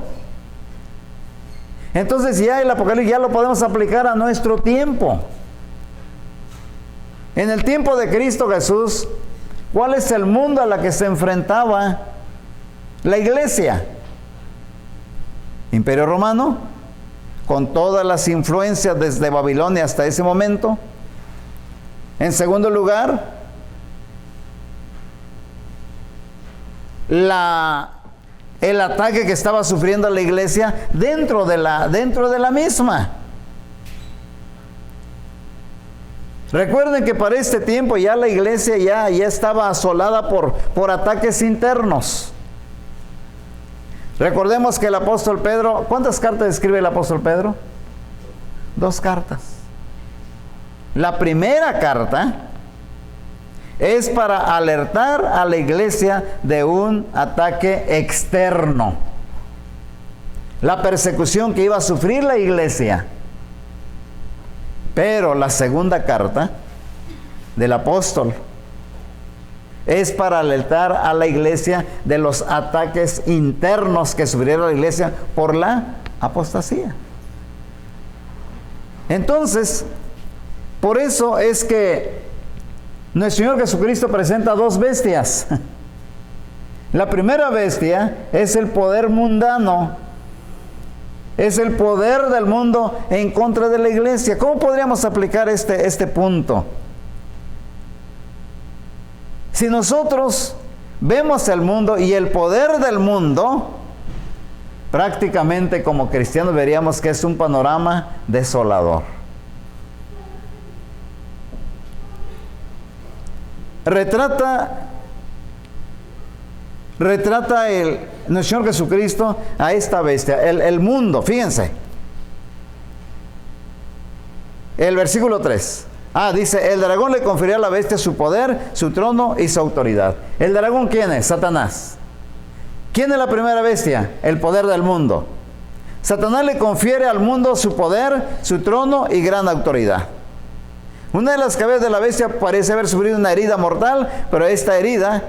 Entonces ya el Apocalipsis ya lo podemos aplicar a nuestro tiempo. En el tiempo de Cristo Jesús, ¿cuál es el mundo a la que se enfrentaba la iglesia? Imperio Romano, con todas las influencias desde Babilonia hasta ese momento. En segundo lugar, el ataque que estaba sufriendo la iglesia dentro de la misma. Recuerden que para este tiempo ya la iglesia ya estaba asolada por ataques internos. Recordemos que el apóstol Pedro, ¿cuántas cartas escribe el apóstol Pedro? 2 cartas. La primera carta es para alertar a la iglesia de un ataque externo. La persecución que iba a sufrir la iglesia. Pero la segunda carta del apóstol es para alertar a la iglesia de los ataques internos que sufriera la iglesia por la apostasía. Entonces, por eso es que nuestro Señor Jesucristo presenta 2 bestias. La primera bestia es el poder mundano. Es el poder del mundo en contra de la iglesia. ¿Cómo podríamos aplicar este punto? Si nosotros vemos el mundo y el poder del mundo, prácticamente como cristianos veríamos que es un panorama desolador. Retrata nuestro Señor Jesucristo a esta bestia, el mundo. Fíjense, el versículo 3. Dice, el dragón le confirió a la bestia su poder, su trono y su autoridad. ¿El dragón quién es? Satanás. ¿Quién es la primera bestia? El poder del mundo. Satanás le confiere al mundo su poder, su trono y gran autoridad. Una de las cabezas de la bestia parece haber sufrido una herida mortal, pero esta herida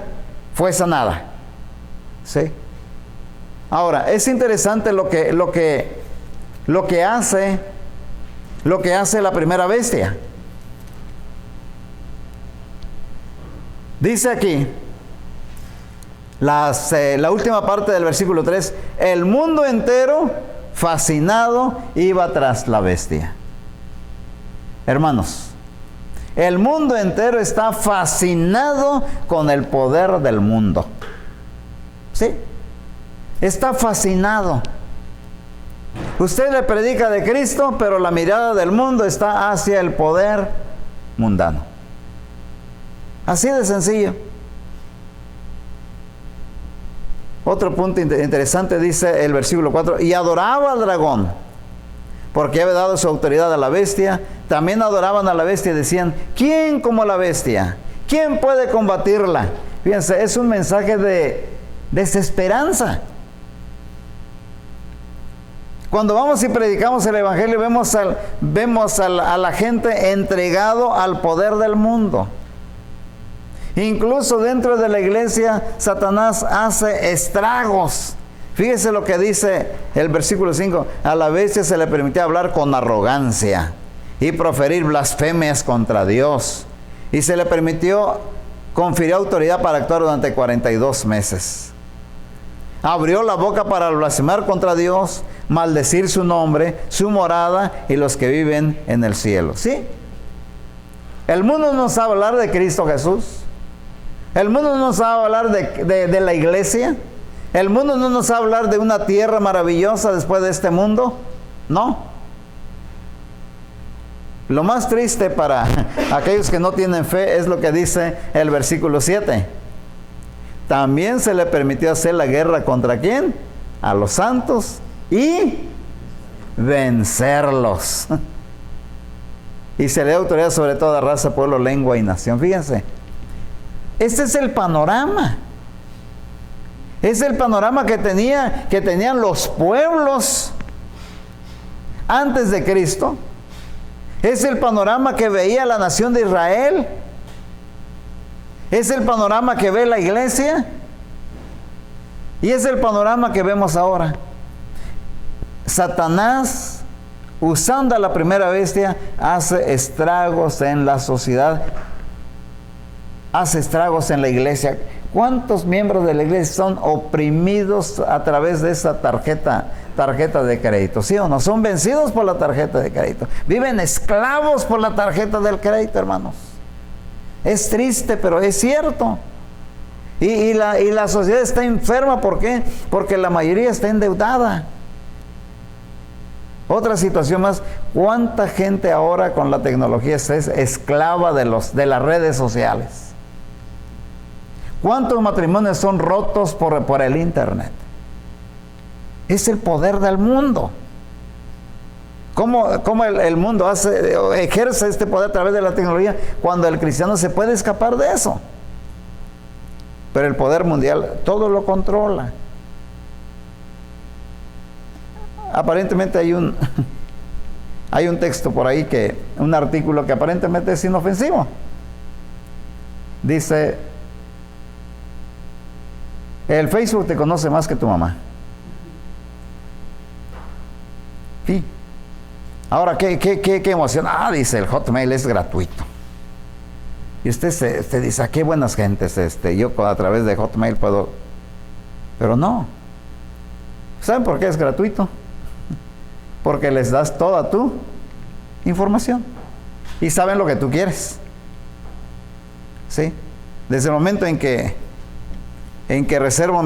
fue sanada. ¿Sí? Ahora, es interesante lo que hace la primera bestia. Dice aquí, la última parte del versículo 3, el mundo entero, fascinado, iba tras la bestia. Hermanos, el mundo entero está fascinado con el poder del mundo. ¿Sí? Está fascinado. Usted le predica de Cristo, pero la mirada del mundo está hacia el poder mundano. Así de sencillo. Otro punto interesante dice el versículo 4, y adoraba al dragón, porque había dado su autoridad a la bestia. También adoraban a la bestia y decían, ¿quién como la bestia? ¿Quién puede combatirla? Fíjense, es un mensaje de desesperanza. Cuando vamos y predicamos el Evangelio, vemos a la gente entregado al poder del mundo. Incluso dentro de la iglesia, Satanás hace estragos. Fíjese lo que dice el versículo 5. A la bestia se le permitía hablar con arrogancia y proferir blasfemias contra Dios. Y se le permitió conferir autoridad para actuar durante 42 meses. Abrió la boca para blasfemar contra Dios, maldecir su nombre, su morada y los que viven en el cielo. ¿Sí? El mundo no sabe hablar de Cristo Jesús. El mundo no sabe hablar de la iglesia. El mundo no nos sabe hablar de una tierra maravillosa después de este mundo. No. Lo más triste para aquellos que no tienen fe es lo que dice el versículo 7. También se le permitió hacer la guerra ¿contra quién? A los santos y vencerlos. Y se le da autoridad sobre toda raza, pueblo, lengua y nación. Fíjense, este es el panorama. Es el panorama que tenían los pueblos antes de Cristo. Es el panorama que veía la nación de Israel. Es el panorama que ve la iglesia. Y es el panorama que vemos ahora. Satanás, usando a la primera bestia, hace estragos en la sociedad. Hace estragos en la iglesia. ¿Cuántos miembros de la iglesia son oprimidos a través de esa tarjeta de crédito? ¿Sí o no? Son vencidos por la tarjeta de crédito. Viven esclavos por la tarjeta del crédito, hermanos. Es triste, pero es cierto. Y la sociedad está enferma. ¿Por qué? Porque la mayoría está endeudada. Otra situación más. ¿Cuánta gente ahora con la tecnología es esclava de las redes sociales? ¿Cuántos matrimonios son rotos por el internet? Es el poder del mundo. ¿Cómo el mundo ejerce este poder a través de la tecnología cuando el cristiano se puede escapar de eso? Pero el poder mundial todo lo controla. Aparentemente hay un texto por ahí, un artículo que aparentemente es inofensivo. Dice: el Facebook te conoce más que tu mamá. Sí. Ahora, ¿qué emoción? Dice, el Hotmail es gratuito. Y usted dice, qué buenas gentes, yo a través de Hotmail puedo... Pero no. ¿Saben por qué es gratuito? Porque les das toda tu información. Y saben lo que tú quieres. ¿Sí? Desde el momento en que reservo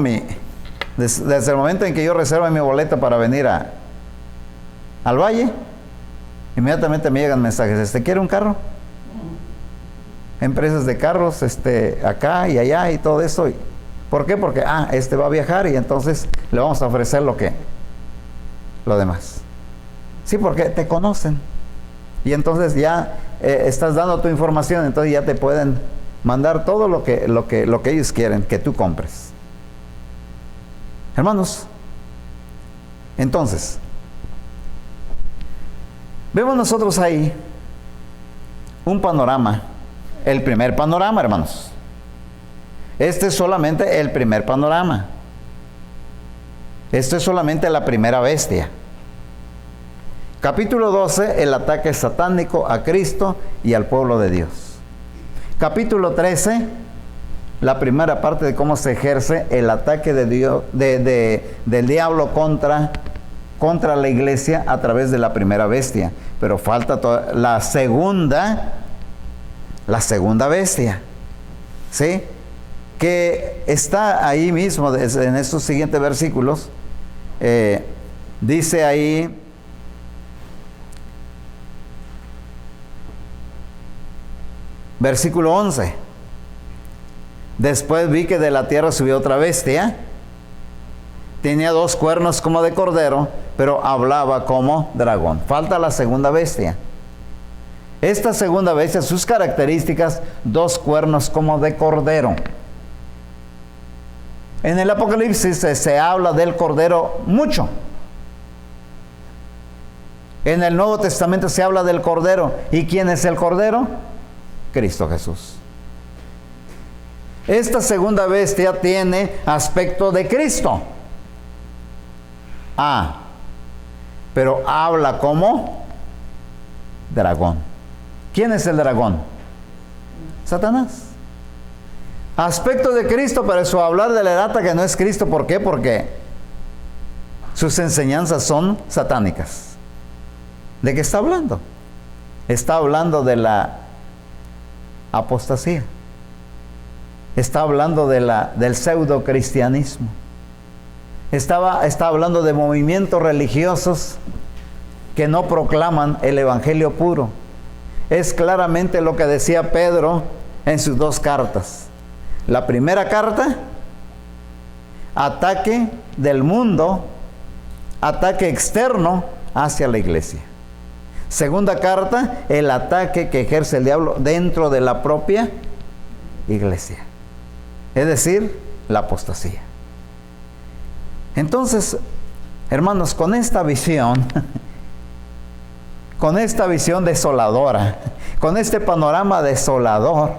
desde el momento en que yo reservo mi boleta para venir al valle, inmediatamente me llegan mensajes: ¿quiere un carro? Empresas de carros, acá y allá y todo eso. ¿Por qué? Porque va a viajar y entonces le vamos a ofrecer lo demás. Sí, porque te conocen. Y entonces ya estás dando tu información, entonces ya te pueden mandar todo lo que ellos quieren que tú compres. Hermanos, entonces, vemos nosotros ahí un panorama, el primer panorama, hermanos. Este es solamente el primer panorama. Esto es solamente la primera bestia. Capítulo 12, el ataque satánico a Cristo y al pueblo de Dios. Capítulo 13, la primera parte de cómo se ejerce el ataque de Dios, del diablo contra la iglesia a través de la primera bestia. Pero falta la segunda bestia, ¿sí? Que está ahí mismo en estos siguientes versículos. Dice ahí: versículo 11. Después vi que de la tierra subió otra bestia. Tenía 2 cuernos como de cordero, pero hablaba como dragón. Falta la segunda bestia. Esta segunda bestia, sus características: 2 cuernos como de cordero. En el Apocalipsis se habla del cordero mucho. En el Nuevo Testamento se habla del Cordero. ¿Y quién es el Cordero? Cristo Jesús. Esta segunda bestia tiene aspecto de Cristo. Pero habla como dragón. ¿Quién es el dragón? Satanás. Aspecto de Cristo, pero eso hablar de la edad que no es Cristo. ¿Por qué? Porque sus enseñanzas son satánicas. ¿De qué está hablando? Está hablando de la apostasía. Está hablando del pseudo cristianismo. Está hablando de movimientos religiosos que no proclaman el evangelio puro. Es claramente lo que decía Pedro en sus 2 cartas. La primera carta, ataque del mundo, ataque externo hacia la iglesia. Segunda carta, el ataque que ejerce el diablo dentro de la propia iglesia. Es decir, la apostasía. Entonces, hermanos, con esta visión desoladora, con este panorama desolador,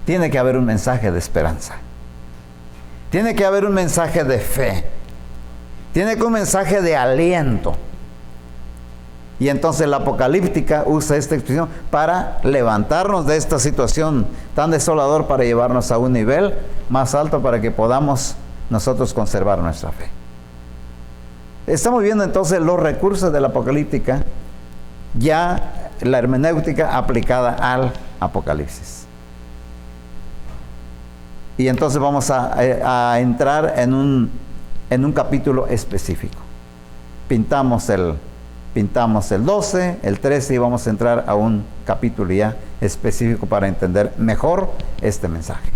tiene que haber un mensaje de esperanza. Tiene que haber un mensaje de fe. Tiene que haber un mensaje de aliento. Y entonces la apocalíptica usa esta expresión para levantarnos de esta situación tan desoladora, para llevarnos a un nivel más alto para que podamos nosotros conservar nuestra fe. Estamos viendo entonces los recursos de la apocalíptica, ya la hermenéutica aplicada al Apocalipsis. Y entonces vamos a entrar en un capítulo específico. Pintamos el 12, el 13 y vamos a entrar a un capítulo ya específico para entender mejor este mensaje.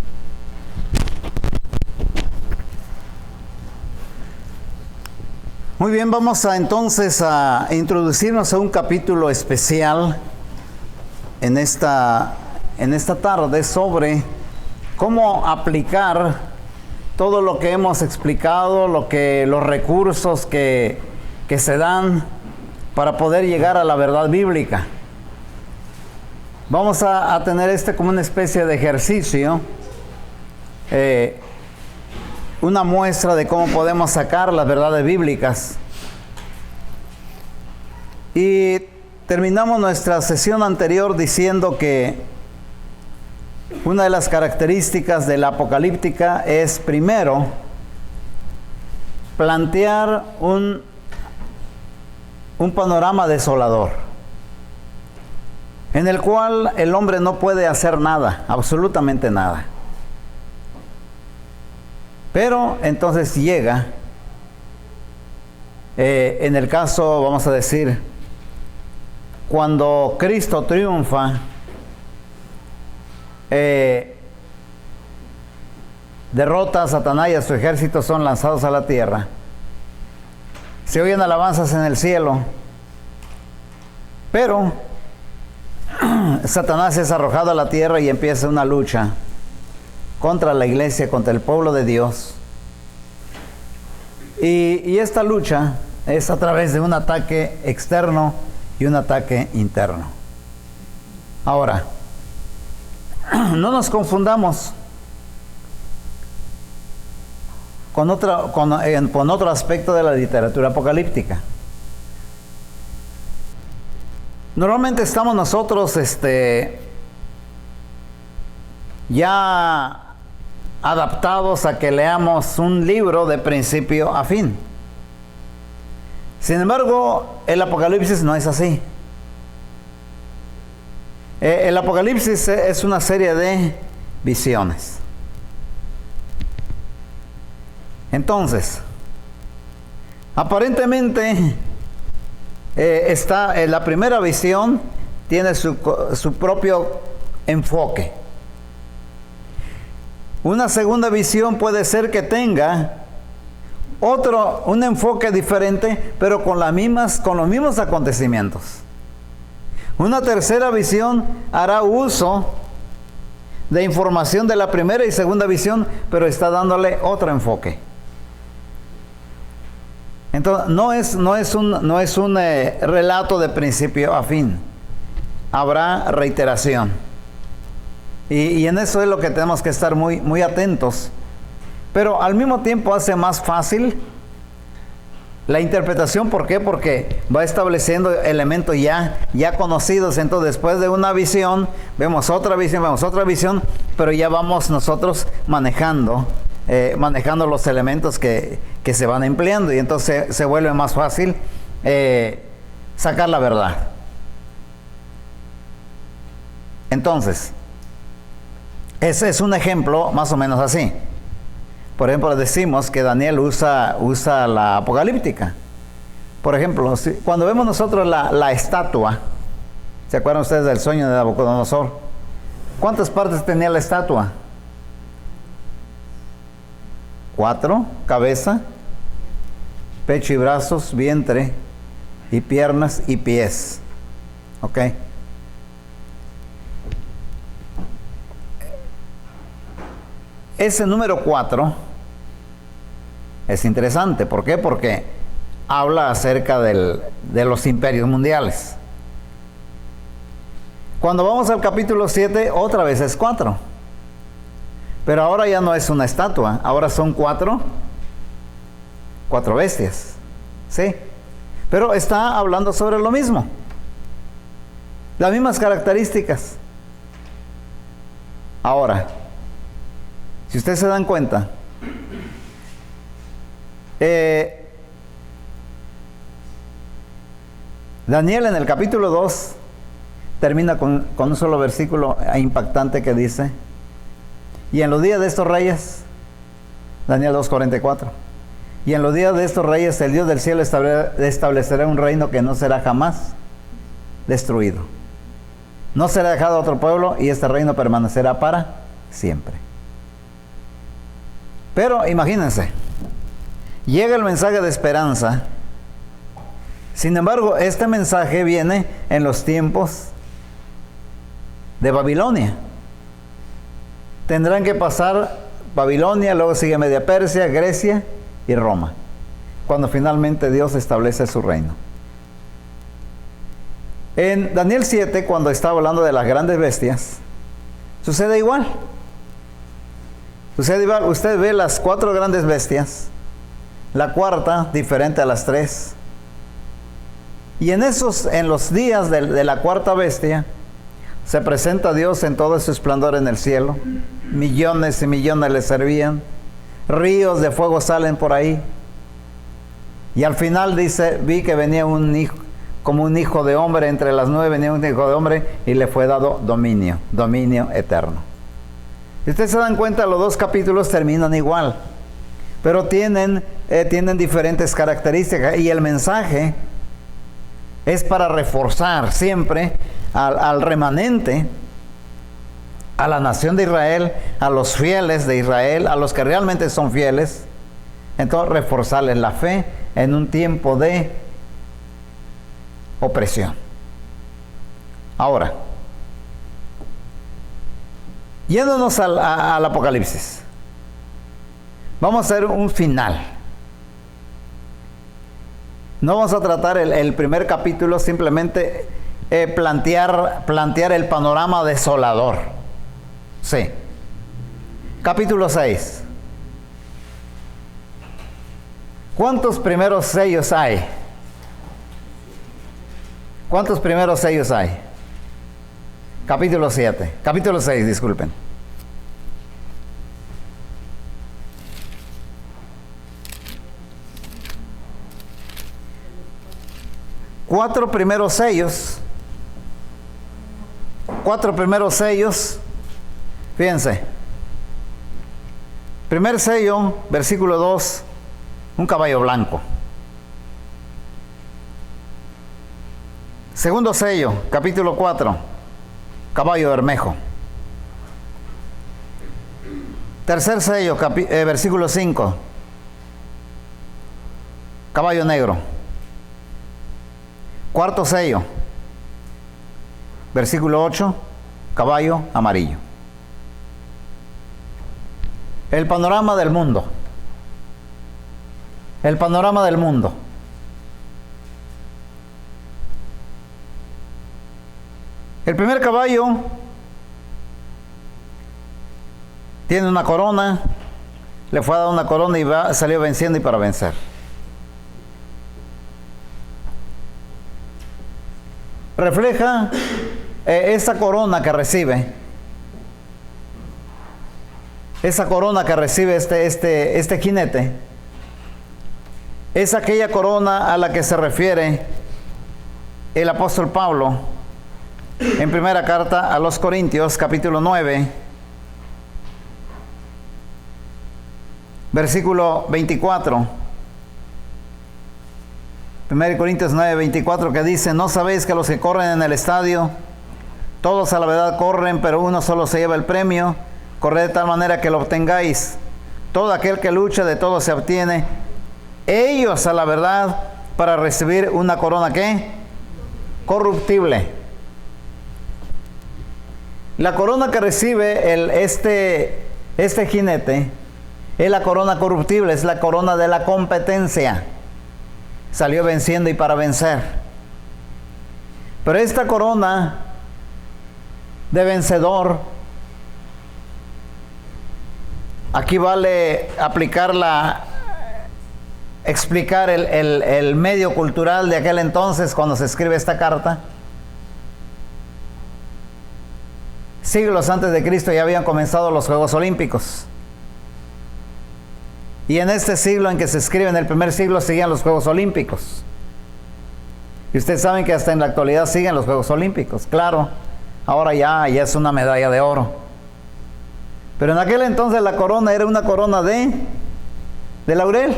Muy bien, vamos entonces a introducirnos a un capítulo especial en esta tarde sobre cómo aplicar todo lo que hemos explicado, los recursos que se dan para poder llegar a la verdad bíblica. Vamos a tener como una especie de ejercicio, una muestra de cómo podemos sacar las verdades bíblicas. Y terminamos nuestra sesión anterior diciendo que una de las características de la apocalíptica es, primero, plantear un panorama desolador, en el cual el hombre no puede hacer nada, absolutamente nada. Pero entonces llega, en el caso, vamos a decir, cuando Cristo triunfa, derrota a Satanás y a su ejército, son lanzados a la tierra. Se oyen alabanzas en el cielo, pero Satanás es arrojado a la tierra y empieza una lucha contra la iglesia, contra el pueblo de Dios. Y esta lucha es a través de un ataque externo y un ataque interno. Ahora, no nos confundamos con otro aspecto de la literatura apocalíptica. Normalmente estamos nosotros ya adaptados a que leamos un libro de principio a fin. Sin embargo, el Apocalipsis no es así. El Apocalipsis es una serie de visiones. Entonces, aparentemente la primera visión tiene su propio enfoque. Una segunda visión puede ser que tenga un enfoque diferente, pero con los mismos acontecimientos. Una tercera visión hará uso de información de la primera y segunda visión, pero está dándole otro enfoque. Entonces, no es un relato de principio a fin. Habrá reiteración. Y en eso es lo que tenemos que estar muy, muy atentos. Pero al mismo tiempo hace más fácil la interpretación. ¿Por qué? Porque va estableciendo elementos ya conocidos. Entonces, después de una visión, vemos otra visión, pero ya vamos nosotros manejando los elementos que se van empleando. Y entonces se vuelve más fácil sacar la verdad. Entonces, ese es un ejemplo más o menos así. Por ejemplo, decimos que Daniel usa la apocalíptica. Por ejemplo, cuando vemos nosotros la estatua, ¿se acuerdan ustedes del sueño de Nabucodonosor? ¿Cuántas partes tenía la estatua? 4, cabeza, pecho y brazos, vientre y piernas y pies. ¿Ok? Ese número 4 es interesante. ¿Por qué? Porque habla acerca de los imperios mundiales. Cuando vamos al capítulo 7, otra vez es 4. Pero ahora ya no es una estatua, ahora son 4 bestias. ¿Sí? Pero está hablando sobre lo mismo. Las mismas características. Ahora, si ustedes se dan cuenta, Daniel en el capítulo 2 termina con un solo versículo impactante que dice: y en los días de estos reyes, Daniel 2:44, y en los días de estos reyes el Dios del cielo establecerá un reino que no será jamás destruido. No será dejado a otro pueblo, y este reino permanecerá para siempre. Pero imagínense, llega el mensaje de esperanza. Sin embargo, este mensaje viene en los tiempos de Babilonia. Tendrán que pasar Babilonia, luego sigue Media Persia, Grecia y Roma, cuando finalmente Dios establece su reino. En Daniel 7, cuando está hablando de las grandes bestias, sucede igual. Usted ve las 4 grandes bestias, la cuarta diferente a las 3. Y en los días de la cuarta bestia, se presenta Dios en todo su esplendor en el cielo. Millones y millones le servían. Ríos de fuego salen por ahí. Y al final dice: vi que venía un hijo, como un hijo de hombre, entre las 9 venía un hijo de hombre, y le fue dado dominio eterno. Si ustedes se dan cuenta, los 2 capítulos terminan igual, pero tienen diferentes características, y el mensaje es para reforzar siempre al remanente, a la nación de Israel, a los fieles de Israel, a los que realmente son fieles. Entonces, reforzarles la fe en un tiempo de opresión. Ahora, yéndonos al Apocalipsis, vamos a hacer un final. No vamos a tratar el primer capítulo, simplemente plantear el panorama desolador. Sí. Capítulo 6. ¿Cuántos primeros sellos hay? ¿Cuántos primeros sellos hay? Capítulo 7. Capítulo 6, disculpen. Cuatro primeros sellos. Fíjense. Primer sello, versículo 2, un caballo blanco. Segundo sello, capítulo 4, caballo bermejo. Tercer sello, versículo 5, caballo negro. Cuarto sello, versículo 8, caballo amarillo. El panorama del mundo. El panorama del mundo. El primer caballo tiene una corona, le fue a dar una corona y salió venciendo y para vencer. Refleja esa corona que recibe. Esa corona que recibe este jinete. Es aquella corona a la que se refiere el apóstol Pablo en primera carta a los Corintios, capítulo 9, versículo 24. 1 Corintios 9, 24, que dice: ¿no sabéis que los que corren en el estadio, todos a la verdad corren, pero uno solo se lleva el premio? Corred de tal manera que lo obtengáis. Todo aquel que lucha, de todo se obtiene. Ellos a la verdad, para recibir una corona, ¿qué? Corruptible. La corona que recibe este jinete es la corona corruptible, es la corona de la competencia. Salió venciendo y para vencer. Pero esta corona de vencedor, aquí vale explicar el medio cultural de aquel entonces cuando se escribe esta carta. Siglos antes de Cristo ya habían comenzado los Juegos Olímpicos. Y en este siglo en que se escribe, en el primer siglo, seguían los Juegos Olímpicos. Y ustedes saben que hasta en la actualidad siguen los Juegos Olímpicos. Claro, ahora ya es una medalla de oro. Pero en aquel entonces la corona era una corona de laurel.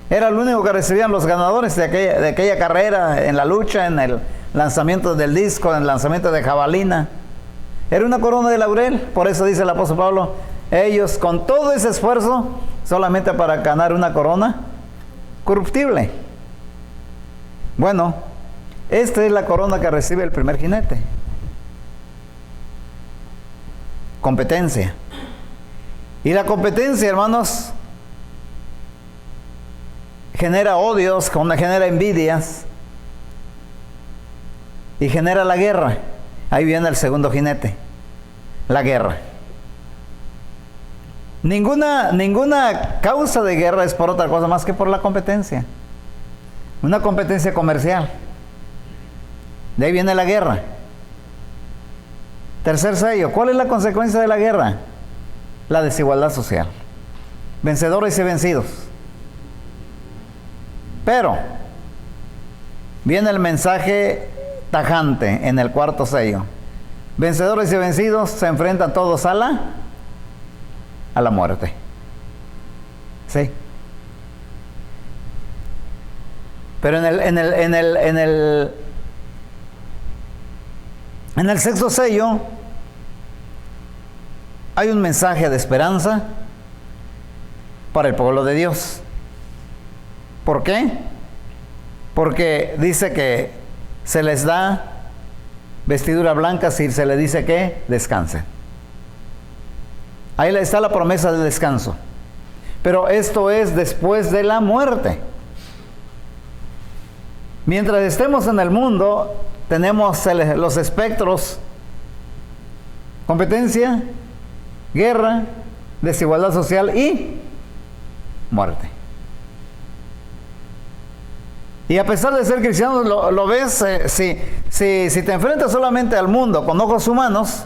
Era lo único que recibían los ganadores de aquella carrera, en la lucha, en el lanzamiento del disco, en el lanzamiento de jabalina. Era una corona de laurel. Por eso dice el apóstol Pablo: ellos con todo ese esfuerzo solamente para ganar una corona corruptible. Bueno, esta es la corona que recibe el primer jinete. Competencia. Y la competencia, hermanos, genera odios, genera envidias y genera la guerra. Ahí viene el segundo jinete, la guerra. Ninguna causa de guerra es por otra cosa más que por la competencia. Una competencia comercial. De ahí viene la guerra. Tercer sello. ¿Cuál es la consecuencia de la guerra? La desigualdad social. Vencedores y vencidos. Pero viene el mensaje tajante en el cuarto sello. Vencedores y vencidos se enfrentan todos a la muerte. ¿Sí? Pero en el sexto sello hay un mensaje de esperanza para el pueblo de Dios. ¿Por qué? Porque dice que se les da vestidura blanca si se les dice que descansen. Ahí está la promesa del descanso. Pero esto es después de la muerte. Mientras estemos en el mundo, tenemos los espectros: competencia, guerra, desigualdad social y muerte. Y a pesar de ser cristiano, lo ves, si te enfrentas solamente al mundo con ojos humanos,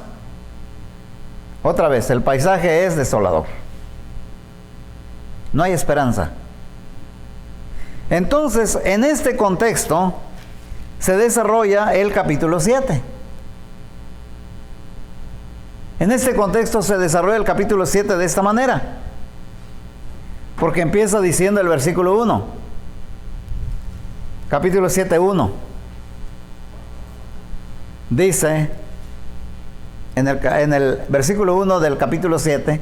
otra vez, el paisaje es desolador. No hay esperanza. Entonces, en este contexto, se desarrolla el capítulo 7. En este contexto se desarrolla el capítulo 7 de esta manera. Porque empieza diciendo el versículo 1. Capítulo 7:1. Dice, en el versículo 1 del capítulo 7,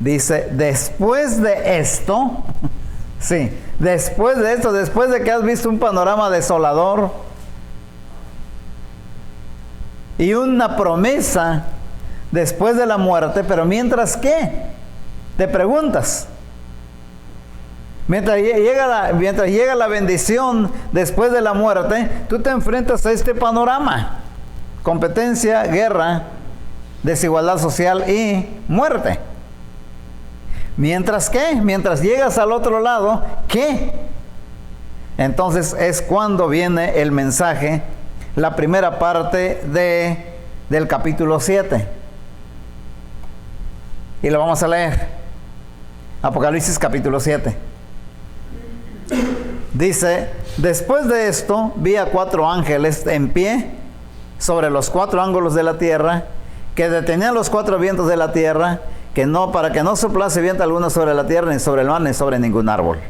dice: después de esto, sí, después de esto, después de que has visto un panorama desolador y una promesa después de la muerte, pero mientras ¿qué? Te preguntas. Mientras llega la bendición después de la muerte, tú te enfrentas a este panorama. competencia, guerra, desigualdad social y muerte. Mientras que, mientras llegas al otro lado, ¿qué? Entonces es cuando viene el mensaje, la primera parte del capítulo 7. Y lo vamos a leer. Apocalipsis capítulo 7. Dice: después de esto vi a 4 ángeles en pie sobre los 4 ángulos de la tierra, que detenían los 4 vientos de la tierra, para que no soplase viento alguno sobre la tierra, ni sobre el mar, ni sobre ningún árbol.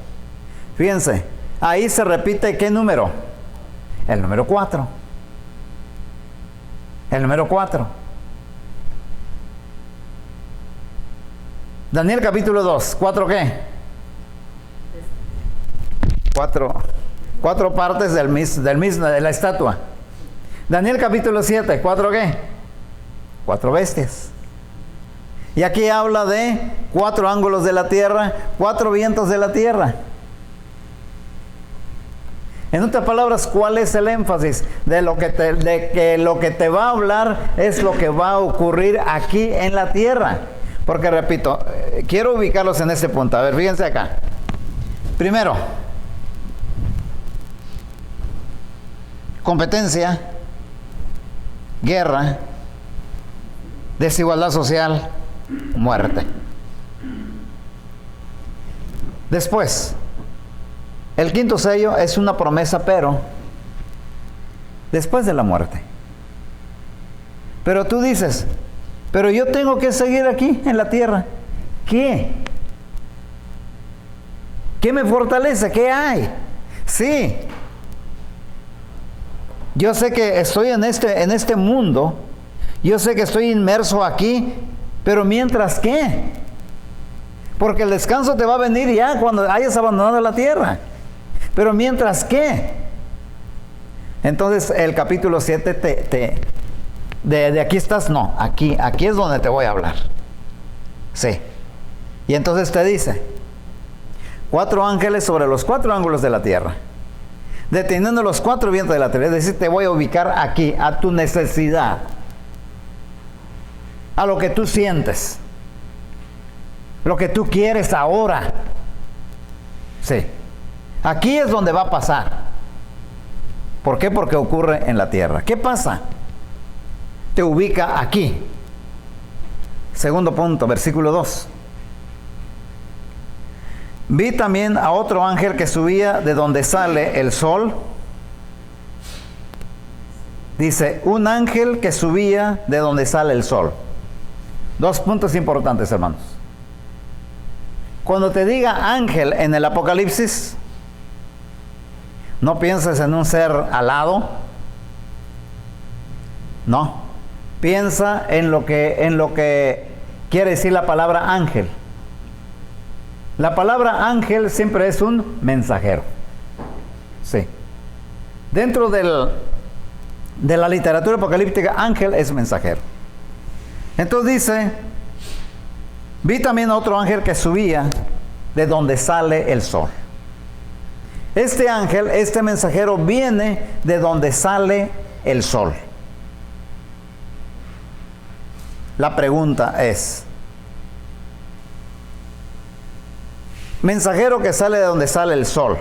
Fíjense, ahí se repite ¿qué número? El número 4. El número 4. Daniel capítulo 2, ¿4 qué? 4 partes de la estatua. Daniel capítulo 7, ¿4 qué? 4 bestias. Y aquí habla de 4 ángulos de la tierra, 4 vientos de la tierra. En otras palabras, ¿cuál es el énfasis? De que lo que te va a hablar es lo que va a ocurrir aquí en la tierra. Porque repito, quiero ubicarlos en este punto. A ver, fíjense acá. Primero, competencia, guerra, desigualdad social, muerte. Después, el quinto sello es una promesa, pero después de la muerte. Pero tú dices, pero yo tengo que seguir aquí en la tierra. ¿Qué? ¿Qué me fortalece? ¿Qué hay? Sí, yo sé que estoy en este mundo, yo sé que estoy inmerso aquí, pero mientras ¿qué? Porque el descanso te va a venir ya cuando hayas abandonado la tierra. Pero mientras ¿qué? Entonces el capítulo 7 de aquí estás, no, aquí es donde te voy a hablar. Sí. Y entonces te dice, 4 ángeles sobre los 4 ángulos de la tierra, deteniendo los 4 vientos de la tierra. Es decir, te voy a ubicar aquí, a tu necesidad, a lo que tú sientes, lo que tú quieres ahora. Sí. Aquí es donde va a pasar. ¿Por qué? Porque ocurre en la tierra. ¿Qué pasa? Te ubica aquí. Segundo punto, versículo 2. Vi también a otro ángel que subía de donde sale el sol. Dice, un ángel que subía de donde sale el sol. 2 puntos importantes, hermanos. Cuando te diga ángel en el Apocalipsis, no pienses en un ser alado. No. Piensa en lo que quiere decir la palabra ángel. La palabra ángel siempre es un mensajero. Sí. Dentro de la literatura apocalíptica, ángel es mensajero. Entonces dice, vi también a otro ángel que subía de donde sale el sol. Este ángel, este mensajero, viene de donde sale el sol. La pregunta es, mensajero que sale de donde sale el sol.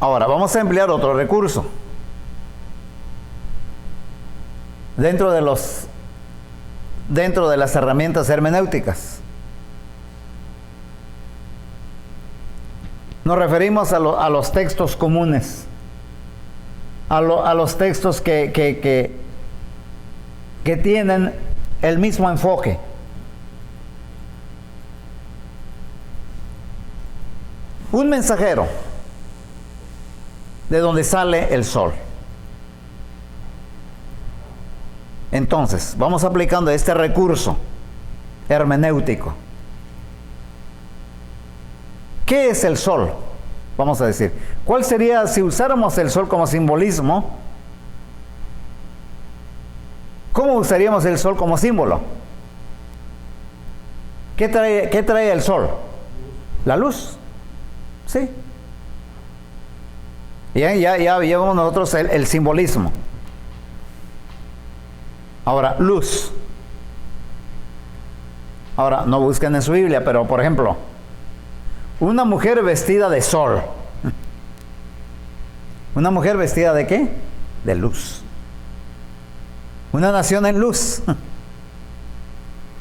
Ahora, vamos a emplear otro recurso. Dentro de las herramientas hermenéuticas. Nos referimos a los textos comunes. A los textos que tienen el mismo enfoque. Un mensajero de donde sale el sol. Entonces, vamos aplicando este recurso hermenéutico. ¿Qué es el sol? Vamos a decir, ¿cuál sería si usáramos el sol como simbolismo? ¿Cómo usaríamos el sol como símbolo? ¿Qué trae el sol? La luz. Sí. Ya vemos nosotros el simbolismo. Ahora, luz. Ahora, no busquen en su Biblia, pero por ejemplo, una mujer vestida de sol. ¿Una mujer vestida de qué? De luz. Una nación en luz.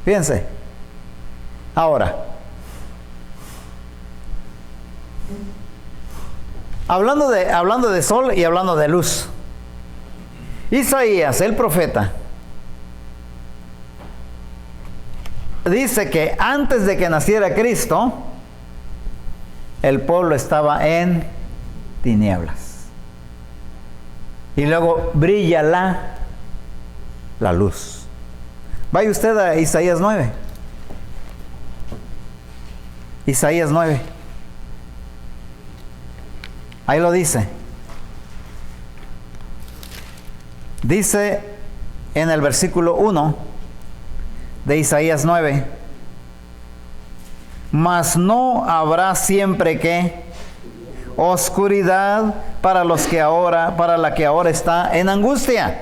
Fíjense. Ahora, hablando de sol y hablando de luz, Isaías, el profeta, dice que antes de que naciera Cristo, el pueblo estaba en tinieblas. Y luego brilla la luz. Vaya usted a Isaías 9. Isaías 9. Ahí lo dice. Dice en el versículo 1 de Isaías 9: mas no habrá siempre que oscuridad para la que ahora está en angustia,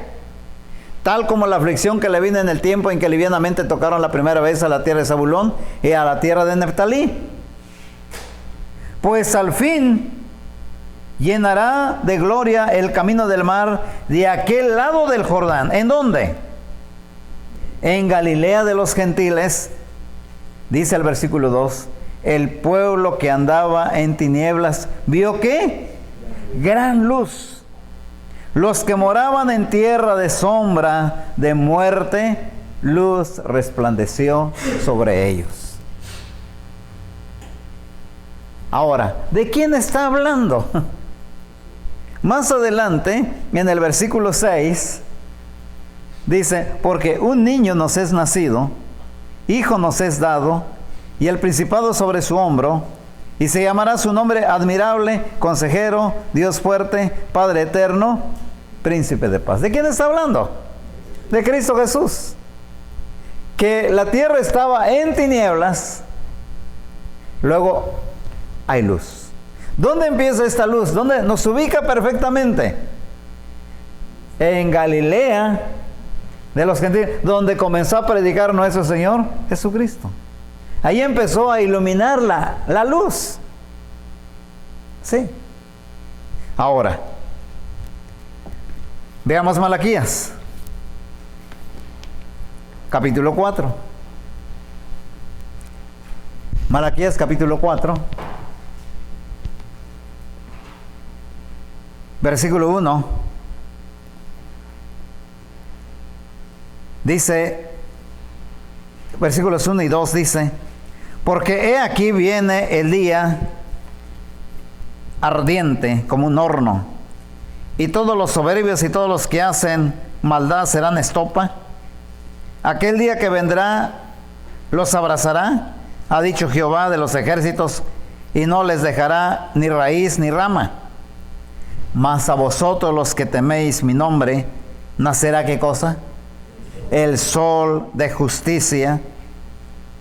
tal como la aflicción que le vino en el tiempo en que livianamente tocaron la primera vez a la tierra de Zabulón y a la tierra de Neftalí. Pues al fin llenará de gloria el camino del mar de aquel lado del Jordán. ¿En dónde? En Galilea de los gentiles. Dice el versículo 2: el pueblo que andaba en tinieblas vio ¿qué? Gran luz. Los que moraban en tierra de sombra de muerte, luz resplandeció sobre ellos. Ahora, ¿de quién está hablando? Más adelante, en el versículo 6, dice: porque un niño nos es nacido, hijo nos es dado, y el principado sobre su hombro, y se llamará su nombre Admirable, Consejero, Dios Fuerte, Padre Eterno, Príncipe de Paz. ¿De quién está hablando? De Cristo Jesús. Que la tierra estaba en tinieblas, luego hay luz. ¿Dónde empieza esta luz? ¿Dónde nos ubica perfectamente? En Galilea de los gentiles, donde comenzó a predicar nuestro Señor Jesucristo. Ahí empezó a iluminar la luz. Sí. Ahora, veamos Malaquías, capítulo 4. Malaquías, capítulo 4. Versículo 1. Dice, versículos 1 y 2 dice: porque he aquí viene el día ardiente como un horno, y todos los soberbios y todos los que hacen maldad serán estopa. Aquel día que vendrá los abrazará, ha dicho Jehová de los ejércitos, y no les dejará ni raíz ni rama. Mas a vosotros los que teméis mi nombre, nacerá ¿qué cosa? El sol de justicia,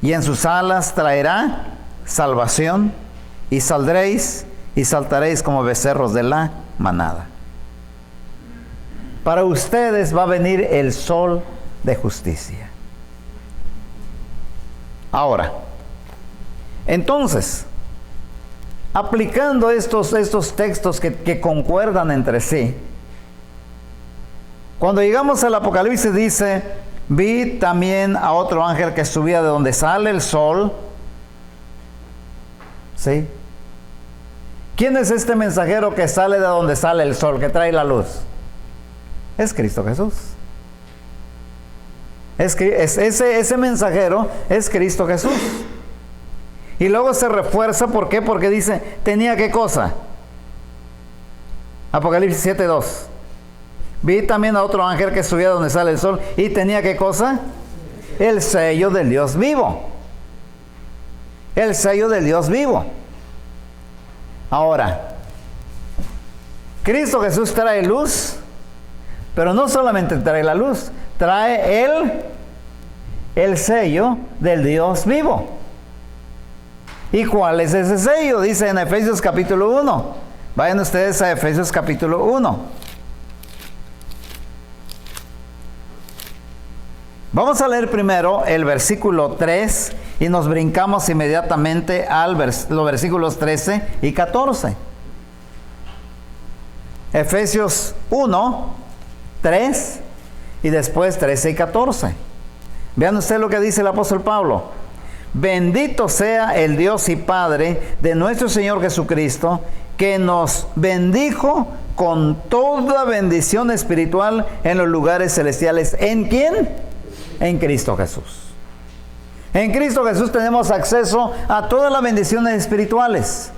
y en sus alas traerá salvación, y saldréis y saltaréis como becerros de la manada. Para ustedes va a venir el sol de justicia. Ahora, entonces, aplicando estos textos que concuerdan entre sí, cuando llegamos al Apocalipsis dice: vi también a otro ángel que subía de donde sale el sol. ¿Sí? ¿Quién es este mensajero que sale de donde sale el sol, que trae la luz? Es Cristo Jesús. Ese mensajero es Cristo Jesús. Y luego se refuerza, ¿por qué? Porque dice, ¿tenía qué cosa? Apocalipsis 7:2. Vi también a otro ángel que subía donde sale el sol, y tenía qué cosa? El sello del Dios vivo. El sello del Dios vivo. Ahora, Cristo Jesús trae luz, pero no solamente trae la luz, trae el sello del Dios vivo. ¿Y cuál es ese sello? Dice en Efesios capítulo 1: Vayan ustedes a Efesios capítulo 1. Vamos a leer primero el versículo 3 y nos brincamos inmediatamente a los versículos 13 y 14. Efesios 1, 3 y después 13 y 14. Vean ustedes lo que dice el apóstol Pablo. Bendito sea el Dios y Padre de nuestro Señor Jesucristo, que nos bendijo con toda bendición espiritual en los lugares celestiales. ¿En quién? En Cristo Jesús. En Cristo Jesús tenemos acceso a todas las bendiciones espirituales.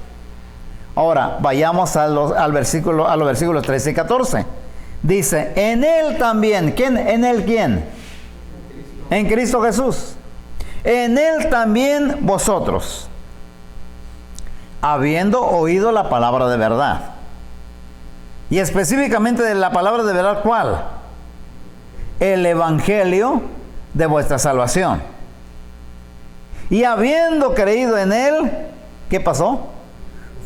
Ahora, vayamos a los versículos 13 y 14. Dice, en Él también. ¿Quién? ¿En Él quién? En Cristo Jesús. En Él también vosotros, habiendo oído la palabra de verdad. Y específicamente de la palabra de verdad, ¿cuál? El evangelio de vuestra salvación. Y habiendo creído en Él, ¿qué pasó?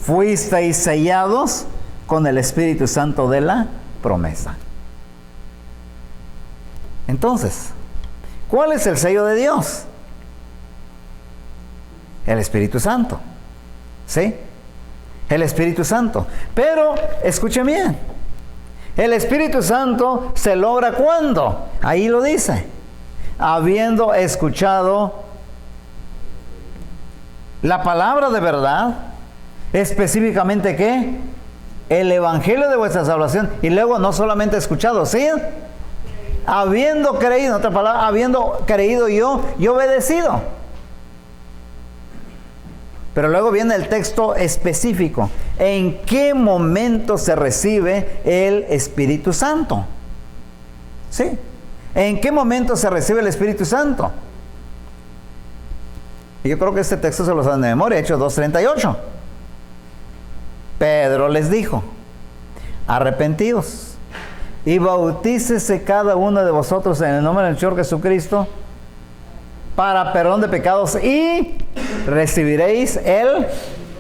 Fuisteis sellados con el Espíritu Santo de la promesa. Entonces, ¿cuál es el sello de Dios? El Espíritu Santo. ¿Sí? El Espíritu Santo. Pero, escuchen bien. El Espíritu Santo se logra ¿cuándo? Ahí lo dice. Habiendo escuchado la palabra de verdad. Específicamente, ¿qué? El evangelio de vuestra salvación. Y luego no solamente escuchado, ¿sí? Habiendo creído, en otra palabra, habiendo creído yo y obedecido. Pero luego viene el texto específico. ¿En qué momento se recibe el Espíritu Santo? ¿Sí? ¿En qué momento se recibe el Espíritu Santo? Y yo creo que este texto se lo saben de memoria, Hechos 2:38. Pedro les dijo, arrepentidos y bautícese cada uno de vosotros en el nombre del Señor Jesucristo para perdón de pecados y recibiréis el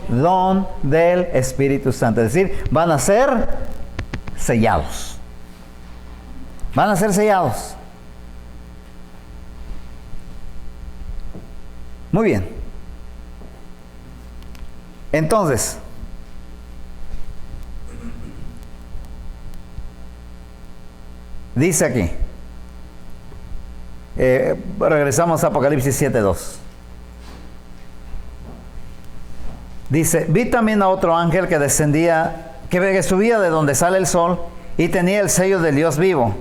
don del Espíritu Santo. Es decir, van a ser sellados. Van a ser sellados. Muy bien. Entonces, dice aquí, regresamos a Apocalipsis 7:2. Dice, vi también a otro ángel que descendía, que subía de donde sale el sol y tenía el sello del Dios vivo.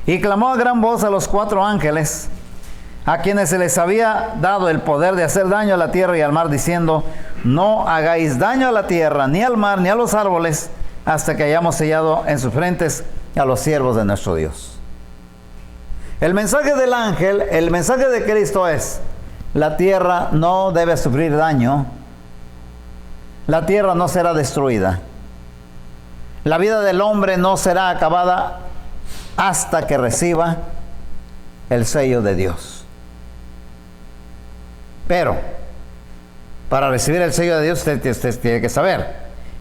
Y clamó a gran voz a los 4 ángeles, a quienes se les había dado el poder de hacer daño a la tierra y al mar, diciendo, no hagáis daño a la tierra, ni al mar, ni a los árboles, hasta que hayamos sellado en sus frentes a los siervos de nuestro Dios. El mensaje del ángel, el mensaje de Cristo es, la tierra no debe sufrir daño, la tierra no será destruida, la vida del hombre no será acabada hasta que reciba el sello de Dios. Pero, para recibir el sello de Dios, usted tiene que saber,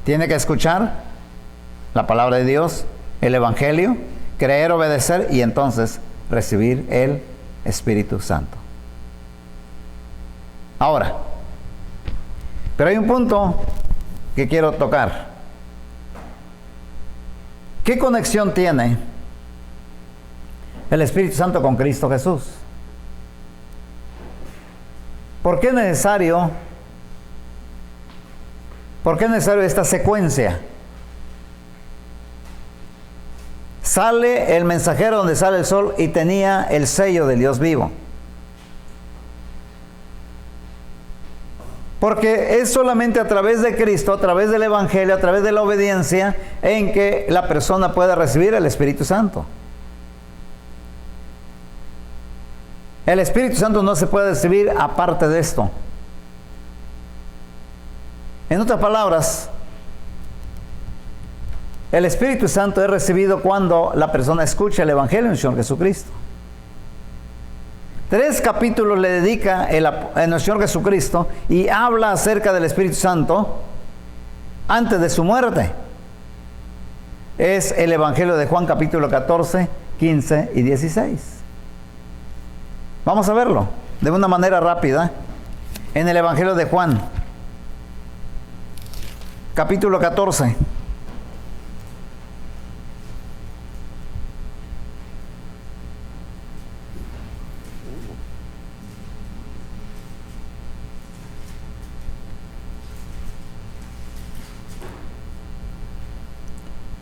tiene que escuchar la palabra de Dios, el Evangelio, creer, obedecer y entonces recibir el Espíritu Santo. Ahora, pero hay un punto que quiero tocar. ¿Qué conexión tiene el Espíritu Santo con Cristo Jesús? ¿Por qué es necesario esta secuencia? Sale el mensajero donde sale el sol y tenía el sello del Dios vivo. Porque es solamente a través de Cristo, a través del Evangelio, a través de la obediencia, en que la persona puede recibir el Espíritu Santo. El Espíritu Santo no se puede recibir aparte de esto. En otras palabras, el Espíritu Santo es recibido cuando la persona escucha el Evangelio del Señor Jesucristo. 3 capítulos le dedica el Señor Jesucristo y habla acerca del Espíritu Santo antes de su muerte. Es el Evangelio de Juan capítulo 14, 15 y 16. Vamos a verlo de una manera rápida. En el Evangelio de Juan, capítulo 14.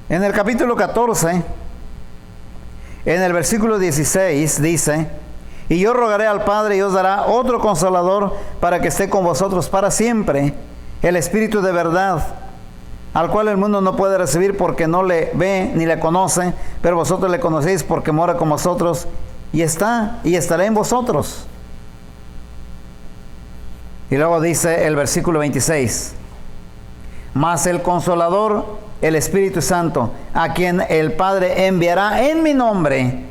En el capítulo 14, en el versículo 16, dice: y yo rogaré al Padre y os dará otro Consolador para que esté con vosotros para siempre, el Espíritu de verdad, al cual el mundo no puede recibir porque no le ve ni le conoce, pero vosotros le conocéis porque mora con vosotros y estará en vosotros. Y luego dice el versículo 26: mas el Consolador, el Espíritu Santo, a quien el Padre enviará en mi nombre,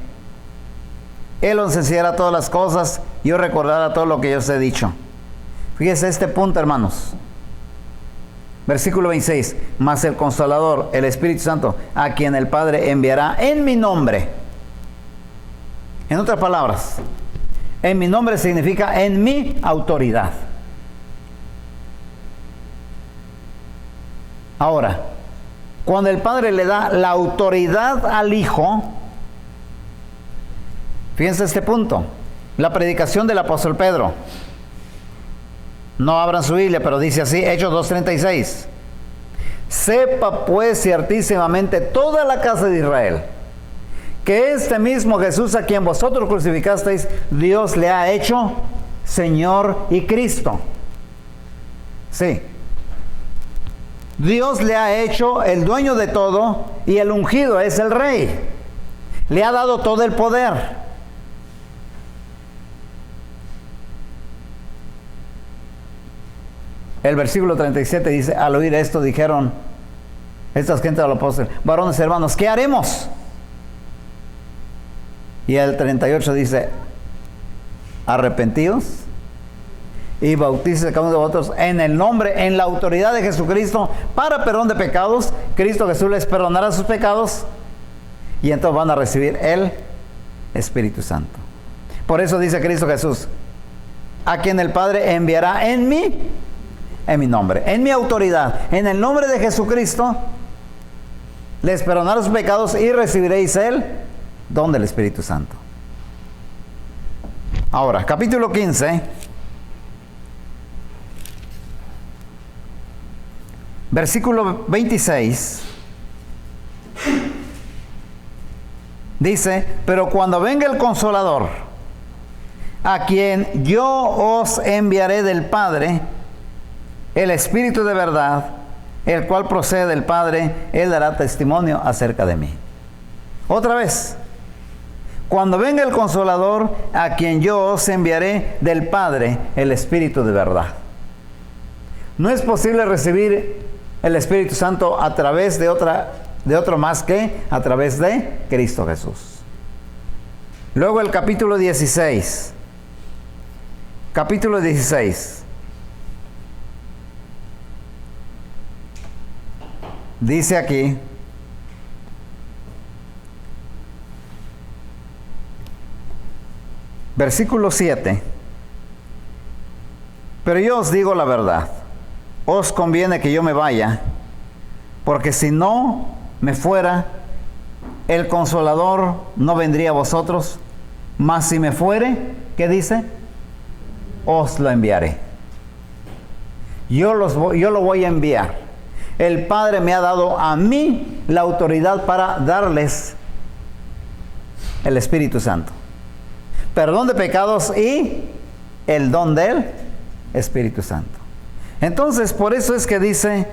Él os enseñará todas las cosas y os recordará todo lo que yo os he dicho. Fíjese este punto, hermanos. Versículo 26. Mas el Consolador, el Espíritu Santo, a quien el Padre enviará en mi nombre. En otras palabras, en mi nombre significa en mi autoridad. Ahora, cuando el Padre le da la autoridad al Hijo, fíjense este punto, la predicación del apóstol Pedro. No abran su Biblia, pero dice así, Hechos 2:36. Sepa pues ciertísimamente toda la casa de Israel, que este mismo Jesús a quien vosotros crucificasteis, Dios le ha hecho Señor y Cristo. Sí. Dios le ha hecho el dueño de todo y el ungido es el Rey. Le ha dado todo el poder. El versículo 37 dice: al oír esto dijeron estas gentes del apóstol: varones hermanos, ¿qué haremos? Y el 38 dice: arrepentíos y bautícese cada uno de vosotros en el nombre, en la autoridad de Jesucristo, para perdón de pecados. Cristo Jesús les perdonará sus pecados y entonces van a recibir el Espíritu Santo. Por eso dice Cristo Jesús: a quien el Padre enviará en mi nombre, en mi autoridad, en el nombre de Jesucristo, les perdonará sus pecados y recibiréis el don del Espíritu Santo. Ahora, capítulo 15, versículo 26, dice: pero cuando venga el Consolador, a quien yo os enviaré del Padre, el Espíritu de verdad, el cual procede del Padre, Él dará testimonio acerca de mí. Otra vez: cuando venga el Consolador, a quien yo os enviaré del Padre, el Espíritu de verdad. No es posible recibir el Espíritu Santo a través de otro más que a través de Cristo Jesús. Luego el capítulo 16. Capítulo 16. Dice aquí: versículo 7. Pero yo os digo la verdad, os conviene que yo me vaya, porque si no me fuera, el Consolador no vendría a vosotros, mas si me fuere, ¿qué dice? Os lo enviaré. Yo lo voy a enviar. El Padre me ha dado a mí la autoridad para darles el Espíritu Santo, perdón de pecados y el don del Espíritu Santo. Entonces, por eso es que dice,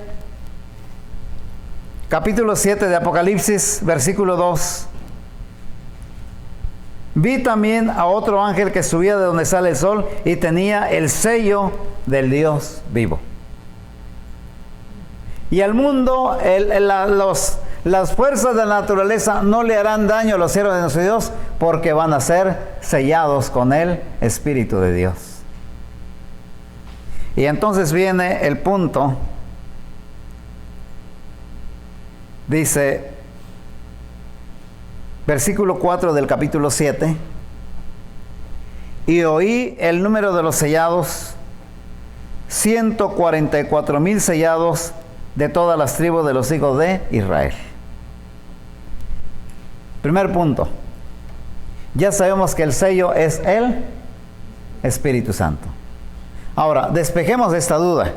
capítulo 7 de Apocalipsis, versículo 2: vi también a otro ángel que subía de donde sale el sol y tenía el sello del Dios vivo. Y al mundo, las fuerzas de la naturaleza no le harán daño a los siervos de nuestro Dios, porque van a ser sellados con el Espíritu de Dios. Y entonces viene el punto Dice, versículo 4 del capítulo 7, y oí el número de los sellados, 144,000 sellados de todas las tribus de los hijos de Israel. Primer punto, ya sabemos que el sello es el Espíritu Santo. Ahora, despejemos esta duda.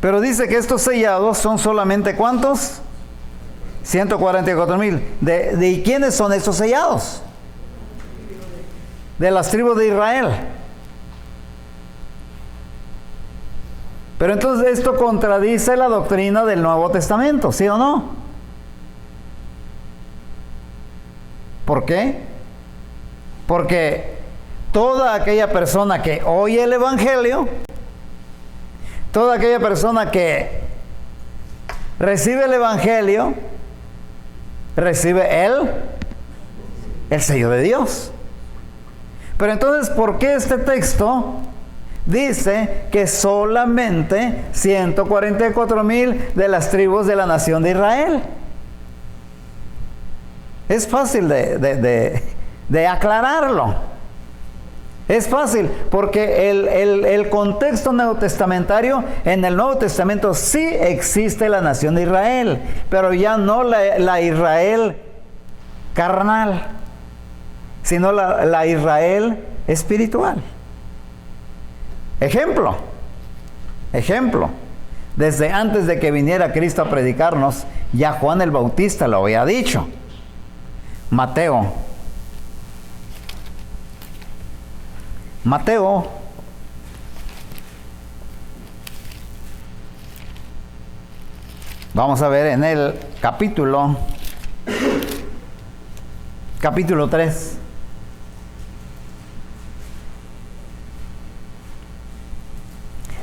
Pero dice que estos sellados son solamente ¿cuántos? 144,000. ¿De quiénes son estos sellados? De las tribus de Israel. Pero entonces esto contradice la doctrina del Nuevo Testamento, ¿sí o no? ¿Por qué? Porque toda aquella persona que oye el Evangelio, toda aquella persona que recibe el Evangelio, recibe el sello de Dios. Pero entonces, ¿por qué este texto dice que solamente 144,000 de las tribus de la nación de Israel? Es fácil de aclararlo. Es fácil, porque el contexto neotestamentario, en el Nuevo Testamento sí existe la nación de Israel, pero ya no la Israel carnal, sino la Israel espiritual. Ejemplo, desde antes de que viniera Cristo a predicarnos, ya Juan el Bautista lo había dicho. Mateo, vamos a ver en el capítulo 3.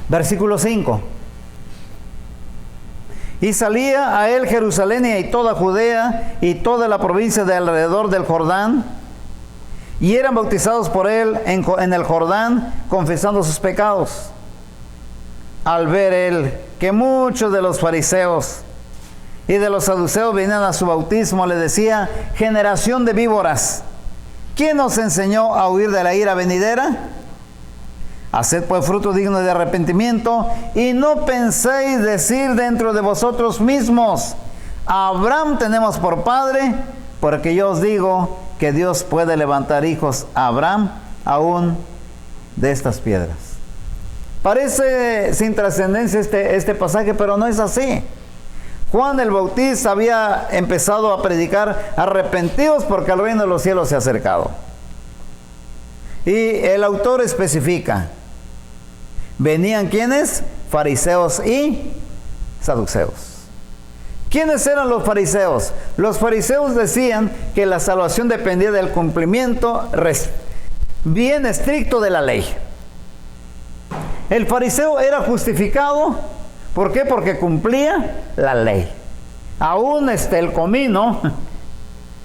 Versículo 5. Y salía a él Jerusalén y toda Judea y toda la provincia de alrededor del Jordán, y eran bautizados por él en el Jordán, confesando sus pecados. Al ver él que muchos de los fariseos y de los saduceos venían a su bautismo, le decía: generación de víboras, ¿quién os enseñó a huir de la ira venidera? Haced pues fruto digno de arrepentimiento, y no penséis decir dentro de vosotros mismos: a Abraham tenemos por padre, porque yo os digo que Dios puede levantar hijos a Abraham aún de estas piedras. Parece sin trascendencia este pasaje, pero no es así. Juan el Bautista había empezado a predicar: arrepentidos porque el reino de los cielos se ha acercado. Y el autor especifica: venían ¿quiénes? Fariseos y saduceos. ¿Quiénes eran los fariseos? Los fariseos decían que la salvación dependía del cumplimiento bien estricto de la ley. El fariseo era justificado, ¿por qué? Porque cumplía la ley. Aún el comino,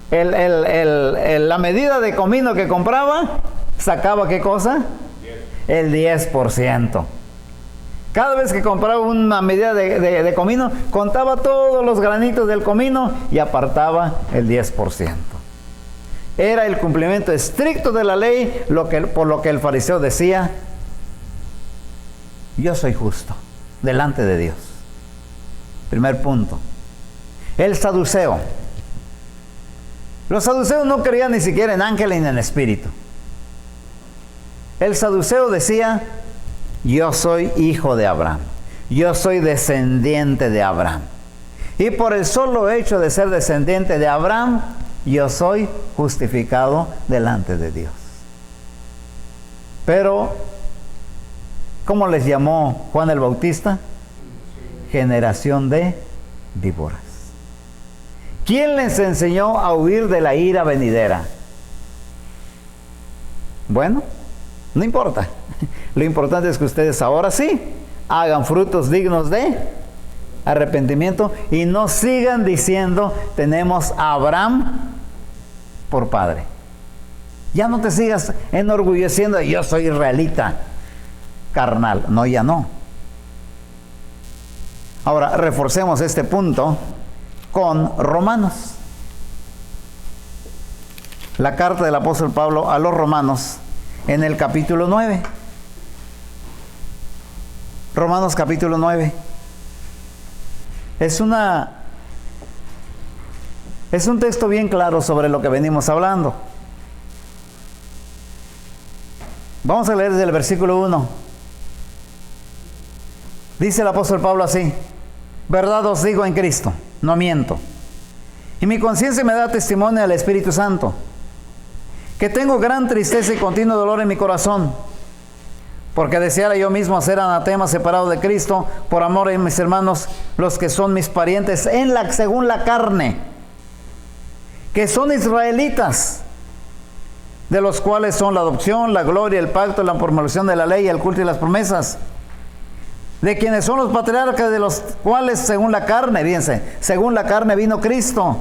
la medida de comino que compraba, sacaba ¿qué cosa? El 10%. Cada vez que compraba una medida de comino, contaba todos los granitos del comino y apartaba el 10%. Era el cumplimiento estricto de la ley, por lo que el fariseo decía: yo soy justo delante de Dios. Primer punto. El saduceo. Los saduceos no creían ni siquiera en ángeles ni en espíritu. El saduceo decía: yo soy hijo de Abraham, yo soy descendiente de Abraham, y por el solo hecho de ser descendiente de Abraham, yo soy justificado delante de Dios. Pero, ¿cómo les llamó Juan el Bautista? Generación de víboras. ¿Quién les enseñó a huir de la ira venidera? Bueno, no importa. Lo importante es que ustedes ahora sí hagan frutos dignos de arrepentimiento y no sigan diciendo: tenemos a Abraham por padre. Ya no te sigas enorgulleciendo: yo soy israelita carnal. No, ya no. Ahora, reforcemos este punto con Romanos. La carta del apóstol Pablo a los Romanos en el capítulo 9. Romanos capítulo 9. Es un texto bien claro sobre lo que venimos hablando. Vamos a leer desde el versículo 1. Dice el apóstol Pablo así: verdad os digo en Cristo, no miento. Y mi conciencia me da testimonio al Espíritu Santo, que tengo gran tristeza y continuo dolor en mi corazón, porque deseara yo mismo ser anatema, separado de Cristo, por amor de mis hermanos, los que son mis parientes según la carne, que son israelitas, de los cuales son la adopción, la gloria, el pacto, la promulgación de la ley, el culto y las promesas, de quienes son los patriarcas, de los cuales según la carne, fíjense, según la carne vino Cristo,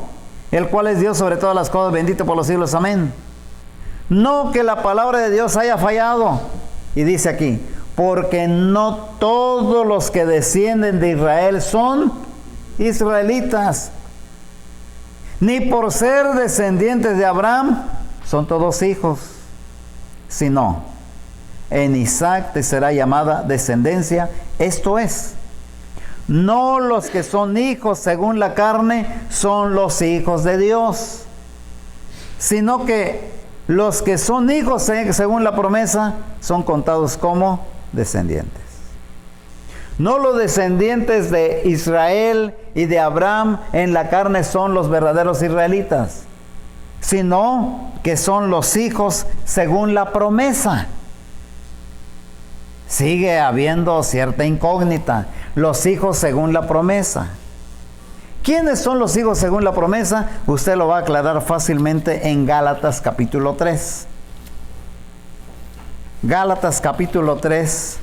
el cual es Dios sobre todas las cosas, bendito por los siglos, amén. No que la palabra de Dios haya fallado. Y dice aquí: porque no todos los que descienden de Israel son israelitas, ni por ser descendientes de Abraham son todos hijos, sino en Isaac te será llamada descendencia, esto es, no los que son hijos según la carne son los hijos de Dios, sino que los que son hijos según la promesa son contados como descendientes. No los descendientes de Israel y de Abraham en la carne son los verdaderos israelitas, sino que son los hijos según la promesa. Sigue habiendo cierta incógnita. Los hijos según la promesa. ¿Quiénes son los hijos según la promesa? Usted lo va a aclarar fácilmente en Gálatas capítulo 3. Gálatas capítulo 3,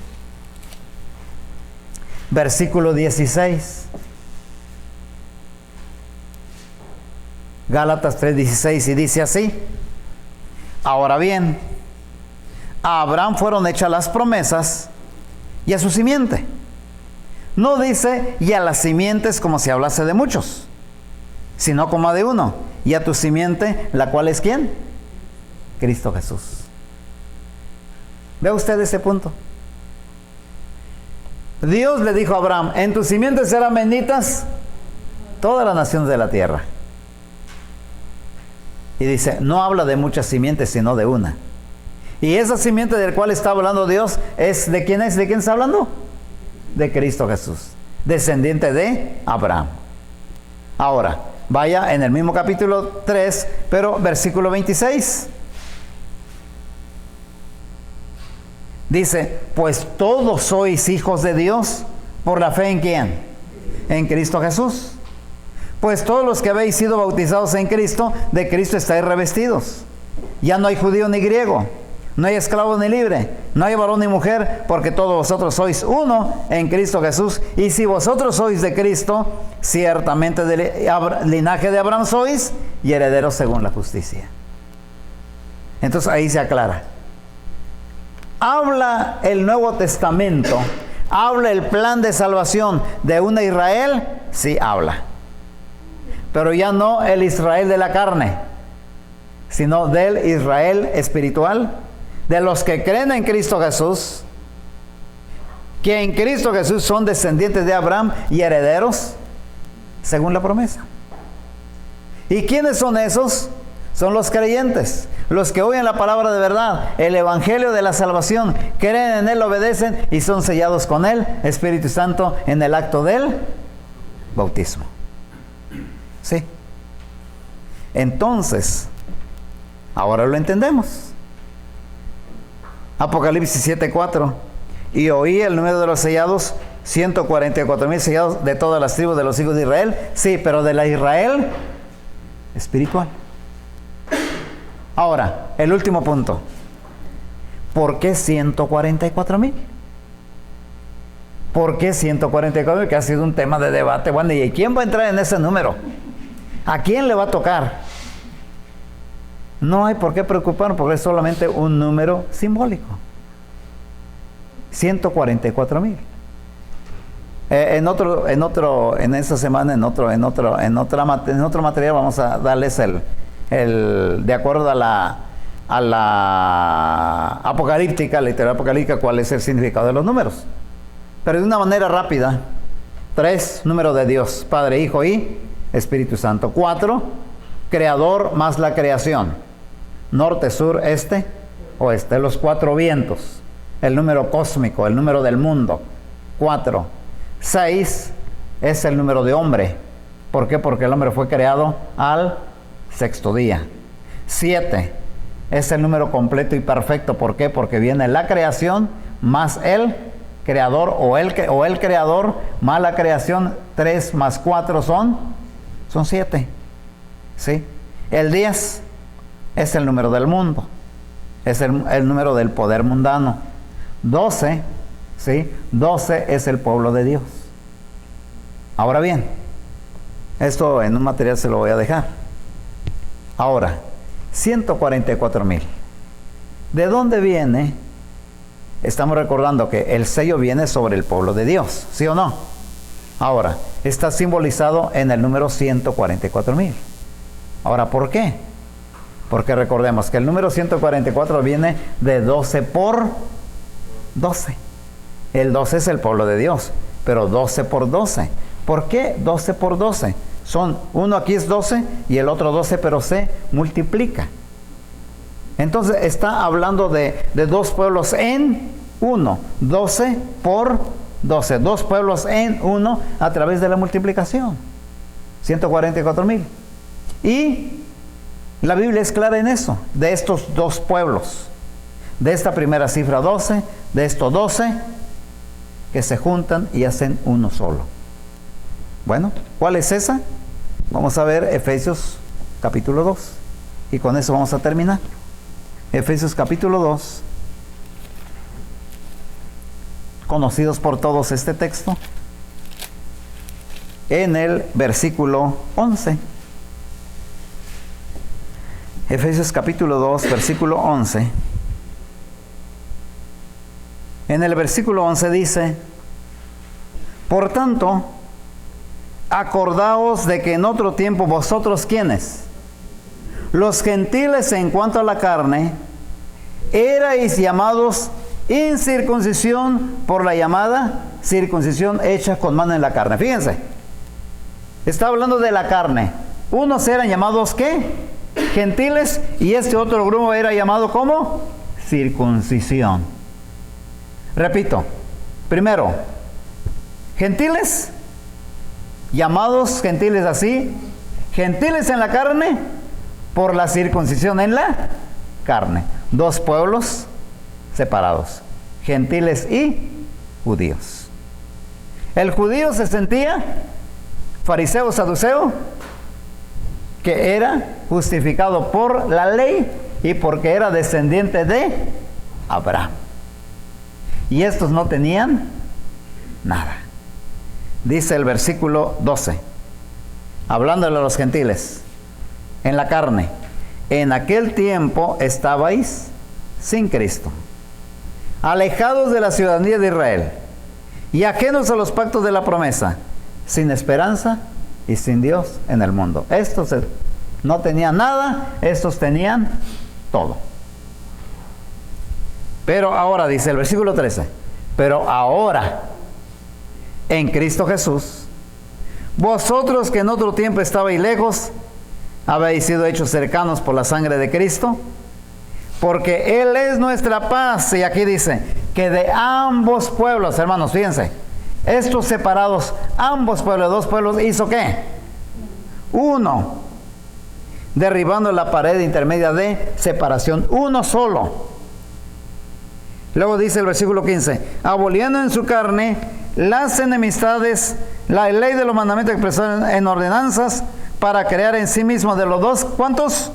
versículo 16. Gálatas 3:16, y dice así: ahora bien, a Abraham fueron hechas las promesas y a su simiente. No dice y a las simientes como si hablase de muchos, sino como de uno, y a tu simiente, la cual es ¿quién? Cristo Jesús. ¿Ve usted ese punto? Dios le dijo a Abraham: en tu simiente serán benditas todas las naciones de la tierra. Y dice, no habla de muchas simientes, sino de una. Y esa simiente del cual está hablando Dios, ¿es de quién es? ¿De quién está hablando? De Cristo Jesús, descendiente de Abraham. Ahora, vaya en el mismo capítulo 3, pero versículo 26. Dice, pues todos sois hijos de Dios por la fe en ¿quién? En Cristo Jesús. Pues todos los que habéis sido bautizados en Cristo, de Cristo estáis revestidos. Ya no hay judío ni griego, no hay esclavo ni libre, no hay varón ni mujer, porque todos vosotros sois uno en Cristo Jesús. Y si vosotros sois de Cristo, ciertamente del linaje de Abraham sois, y herederos según la justicia. Entonces ahí se aclara. ¿Habla el Nuevo Testamento, habla el plan de salvación de una Israel? Sí, habla. Pero ya no el Israel de la carne, sino del Israel espiritual, de los que creen en Cristo Jesús, que en Cristo Jesús son descendientes de Abraham y herederos según la promesa. ¿Y quiénes son esos? Son los creyentes, los que oyen la palabra de verdad, el evangelio de la salvación, creen en él, obedecen y son sellados con él, Espíritu Santo, en el acto del bautismo. Sí. Entonces, ahora lo entendemos. Apocalipsis 7:4. Y oí el número de los sellados, 144,000 sellados de todas las tribus de los hijos de Israel. Sí, pero de la Israel espiritual. Ahora, el último punto. ¿Por qué 144,000? ¿Por qué 144,000? Que ha sido un tema de debate. Bueno, ¿y quién va a entrar en ese número? ¿A quién le va a tocar? No hay por qué preocuparnos, porque es solamente un número simbólico. 144,000. En esta semana, en otro material vamos a darles de acuerdo a la apocalíptica, literatura apocalíptica, cuál es el significado de los números. Pero de una manera rápida: 3, número de Dios, Padre, Hijo y Espíritu Santo. 4, creador más la creación. Norte, sur, este, oeste. Los 4 vientos. El número cósmico, el número del mundo. 4. 6 es el número de hombre. ¿Por qué? Porque el hombre fue creado al 6º día. 7 es el número completo y perfecto. ¿Por qué? Porque viene la creación más el creador, o el creador más la creación. 3 más 4 son 7. ¿Sí? El 10 es el número del mundo. Es el número del poder mundano. 12, ¿sí? 12 es el pueblo de Dios. Ahora bien, esto en un material se lo voy a dejar. Ahora, 144,000. ¿De dónde viene? Estamos recordando que el sello viene sobre el pueblo de Dios, ¿sí o no? Ahora, está simbolizado en el número 144,000. Ahora, ¿por qué? Porque recordemos que el número 144 viene de 12 por 12. El 12 es el pueblo de Dios, pero 12 por 12. ¿Por qué 12 por 12? Uno aquí es 12 y el otro 12, pero se multiplica. Entonces está hablando de 2 pueblos en uno. 12 por 12. 2 pueblos en uno a través de la multiplicación. 144,000. Y la Biblia es clara en eso, de estos 2 pueblos. De esta primera cifra 12, de estos 12 que se juntan y hacen uno solo. Bueno, ¿cuál es esa? Vamos a ver Efesios capítulo 2. Y con eso vamos a terminar. Efesios capítulo 2. Conocidos por todos este texto. En el versículo 11. Efesios capítulo 2, versículo 11. En el versículo 11 dice: por tanto, acordaos de que en otro tiempo vosotros, ¿quiénes? Los gentiles, en cuanto a la carne, erais llamados incircuncisión por la llamada circuncisión hecha con mano en la carne. Fíjense, está hablando de la carne. Unos eran llamados, ¿qué? Gentiles, y este otro grupo era llamado ¿cómo? Circuncisión. Repito, primero, gentiles, llamados gentiles así, gentiles en la carne por la circuncisión en la carne. 2 pueblos separados, gentiles y judíos. El judío se sentía fariseo, saduceo, que era justificado por la ley y porque era descendiente de Abraham. Y estos no tenían nada. Dice el versículo 12, hablándole a los gentiles: en la carne, en aquel tiempo estabais sin Cristo, alejados de la ciudadanía de Israel y ajenos a los pactos de la promesa, sin esperanza y sin Dios en el mundo. Estos no tenían nada, estos tenían todo. Pero ahora, dice el versículo 13, pero ahora, en Cristo Jesús, vosotros que en otro tiempo estabais lejos, habéis sido hechos cercanos por la sangre de Cristo, porque Él es nuestra paz. Y aquí dice que de ambos pueblos, hermanos, fíjense, estos separados, ambos pueblos, 2 pueblos, ¿hizo qué? Uno, derribando la pared intermedia de separación, uno solo. Luego dice el versículo 15, aboliendo en su carne las enemistades, la ley de los mandamientos expresados en ordenanzas, para crear en sí mismo de los 2, ¿cuántos?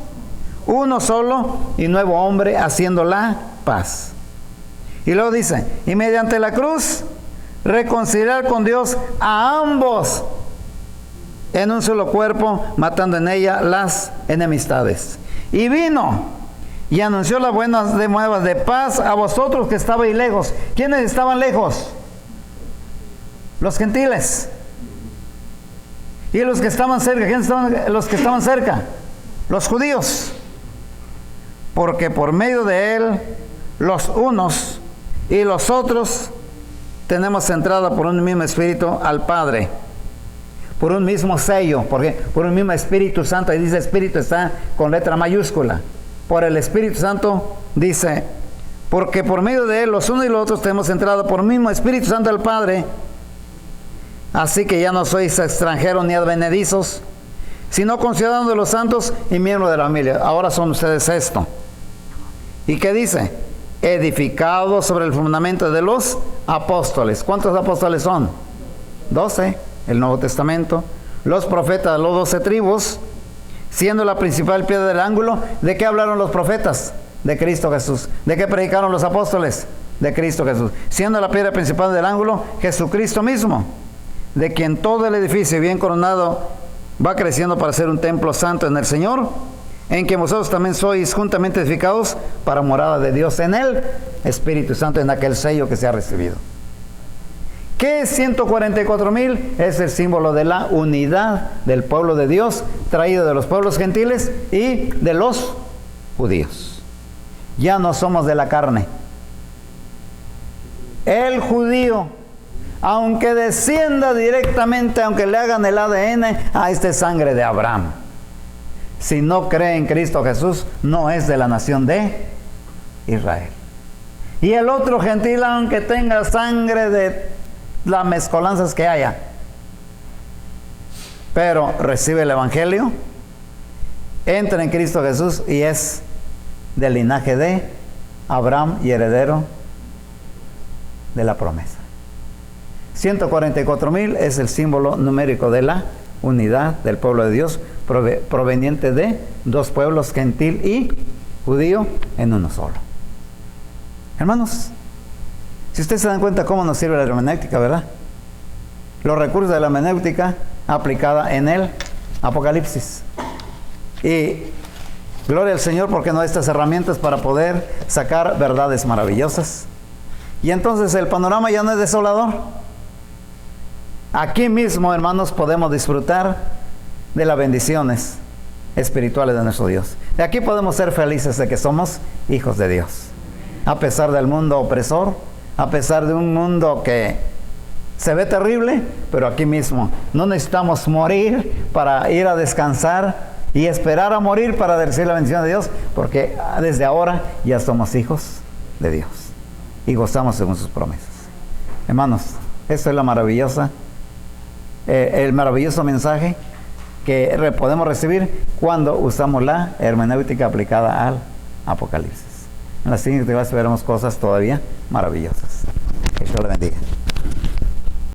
Uno solo y nuevo hombre, haciendo la paz. Y luego dice, y mediante la cruz, reconciliar con Dios a ambos en un solo cuerpo, matando en ella las enemistades. Y vino y anunció las buenas nuevas de paz a vosotros que estabais lejos. ¿Quiénes estaban lejos? Los gentiles. Y los que estaban cerca, ¿quiénes estaban? Los que estaban cerca, los judíos. Porque por medio de él, los unos y los otros, tenemos entrada por un mismo Espíritu al Padre. Por un mismo sello, porque por un mismo Espíritu Santo. Ahí dice Espíritu, está con letra mayúscula. Por el Espíritu Santo dice, porque por medio de él, los unos y los otros, tenemos entrada por un mismo Espíritu Santo al Padre. Así que ya no sois extranjeros ni advenedizos, sino conciudadanos de los santos y miembros de la familia. Ahora son ustedes esto. ¿Y qué dice? Edificados sobre el fundamento de los apóstoles. ¿Cuántos apóstoles son? 12, el Nuevo Testamento. Los profetas, los 12 tribus, siendo la principal piedra del ángulo. ¿De qué hablaron los profetas? De Cristo Jesús. ¿De qué predicaron los apóstoles? De Cristo Jesús. Siendo la piedra principal del ángulo, Jesucristo mismo, de quien todo el edificio bien coronado va creciendo para ser un templo santo en el Señor, en que vosotros también sois juntamente edificados para morada de Dios en el Espíritu Santo, en aquel sello que se ha recibido. ¿Qué es 144,000? Es el símbolo de la unidad del pueblo de Dios, traído de los pueblos gentiles y de los judíos. Ya no somos de la carne. El judío, aunque descienda directamente, aunque le hagan el ADN, esta es sangre de Abraham. Si no cree en Cristo Jesús, no es de la nación de Israel. Y el otro gentil, aunque tenga sangre de las mezcolanzas que haya, pero recibe el Evangelio, entra en Cristo Jesús y es del linaje de Abraham y heredero de la promesa. 144,000 es el símbolo numérico de la unidad del pueblo de Dios, proveniente de dos pueblos, gentil y judío, en uno solo. Hermanos, si ustedes se dan cuenta cómo nos sirve la hermenéutica, ¿verdad? Los recursos de la hermenéutica aplicada en el Apocalipsis. Y gloria al Señor porque nos da estas herramientas para poder sacar verdades maravillosas. Y entonces el panorama ya no es desolador. Aquí mismo, hermanos, podemos disfrutar de las bendiciones espirituales de nuestro Dios. De aquí podemos ser felices de que somos hijos de Dios. A pesar del mundo opresor, a pesar de un mundo que se ve terrible, pero aquí mismo no necesitamos morir para ir a descansar y esperar a morir para recibir la bendición de Dios, porque desde ahora ya somos hijos de Dios y gozamos según sus promesas. Hermanos, esto es el maravilloso mensaje que podemos recibir cuando usamos la hermenéutica aplicada al Apocalipsis. En la siguiente clase veremos cosas todavía maravillosas. Que Dios le bendiga.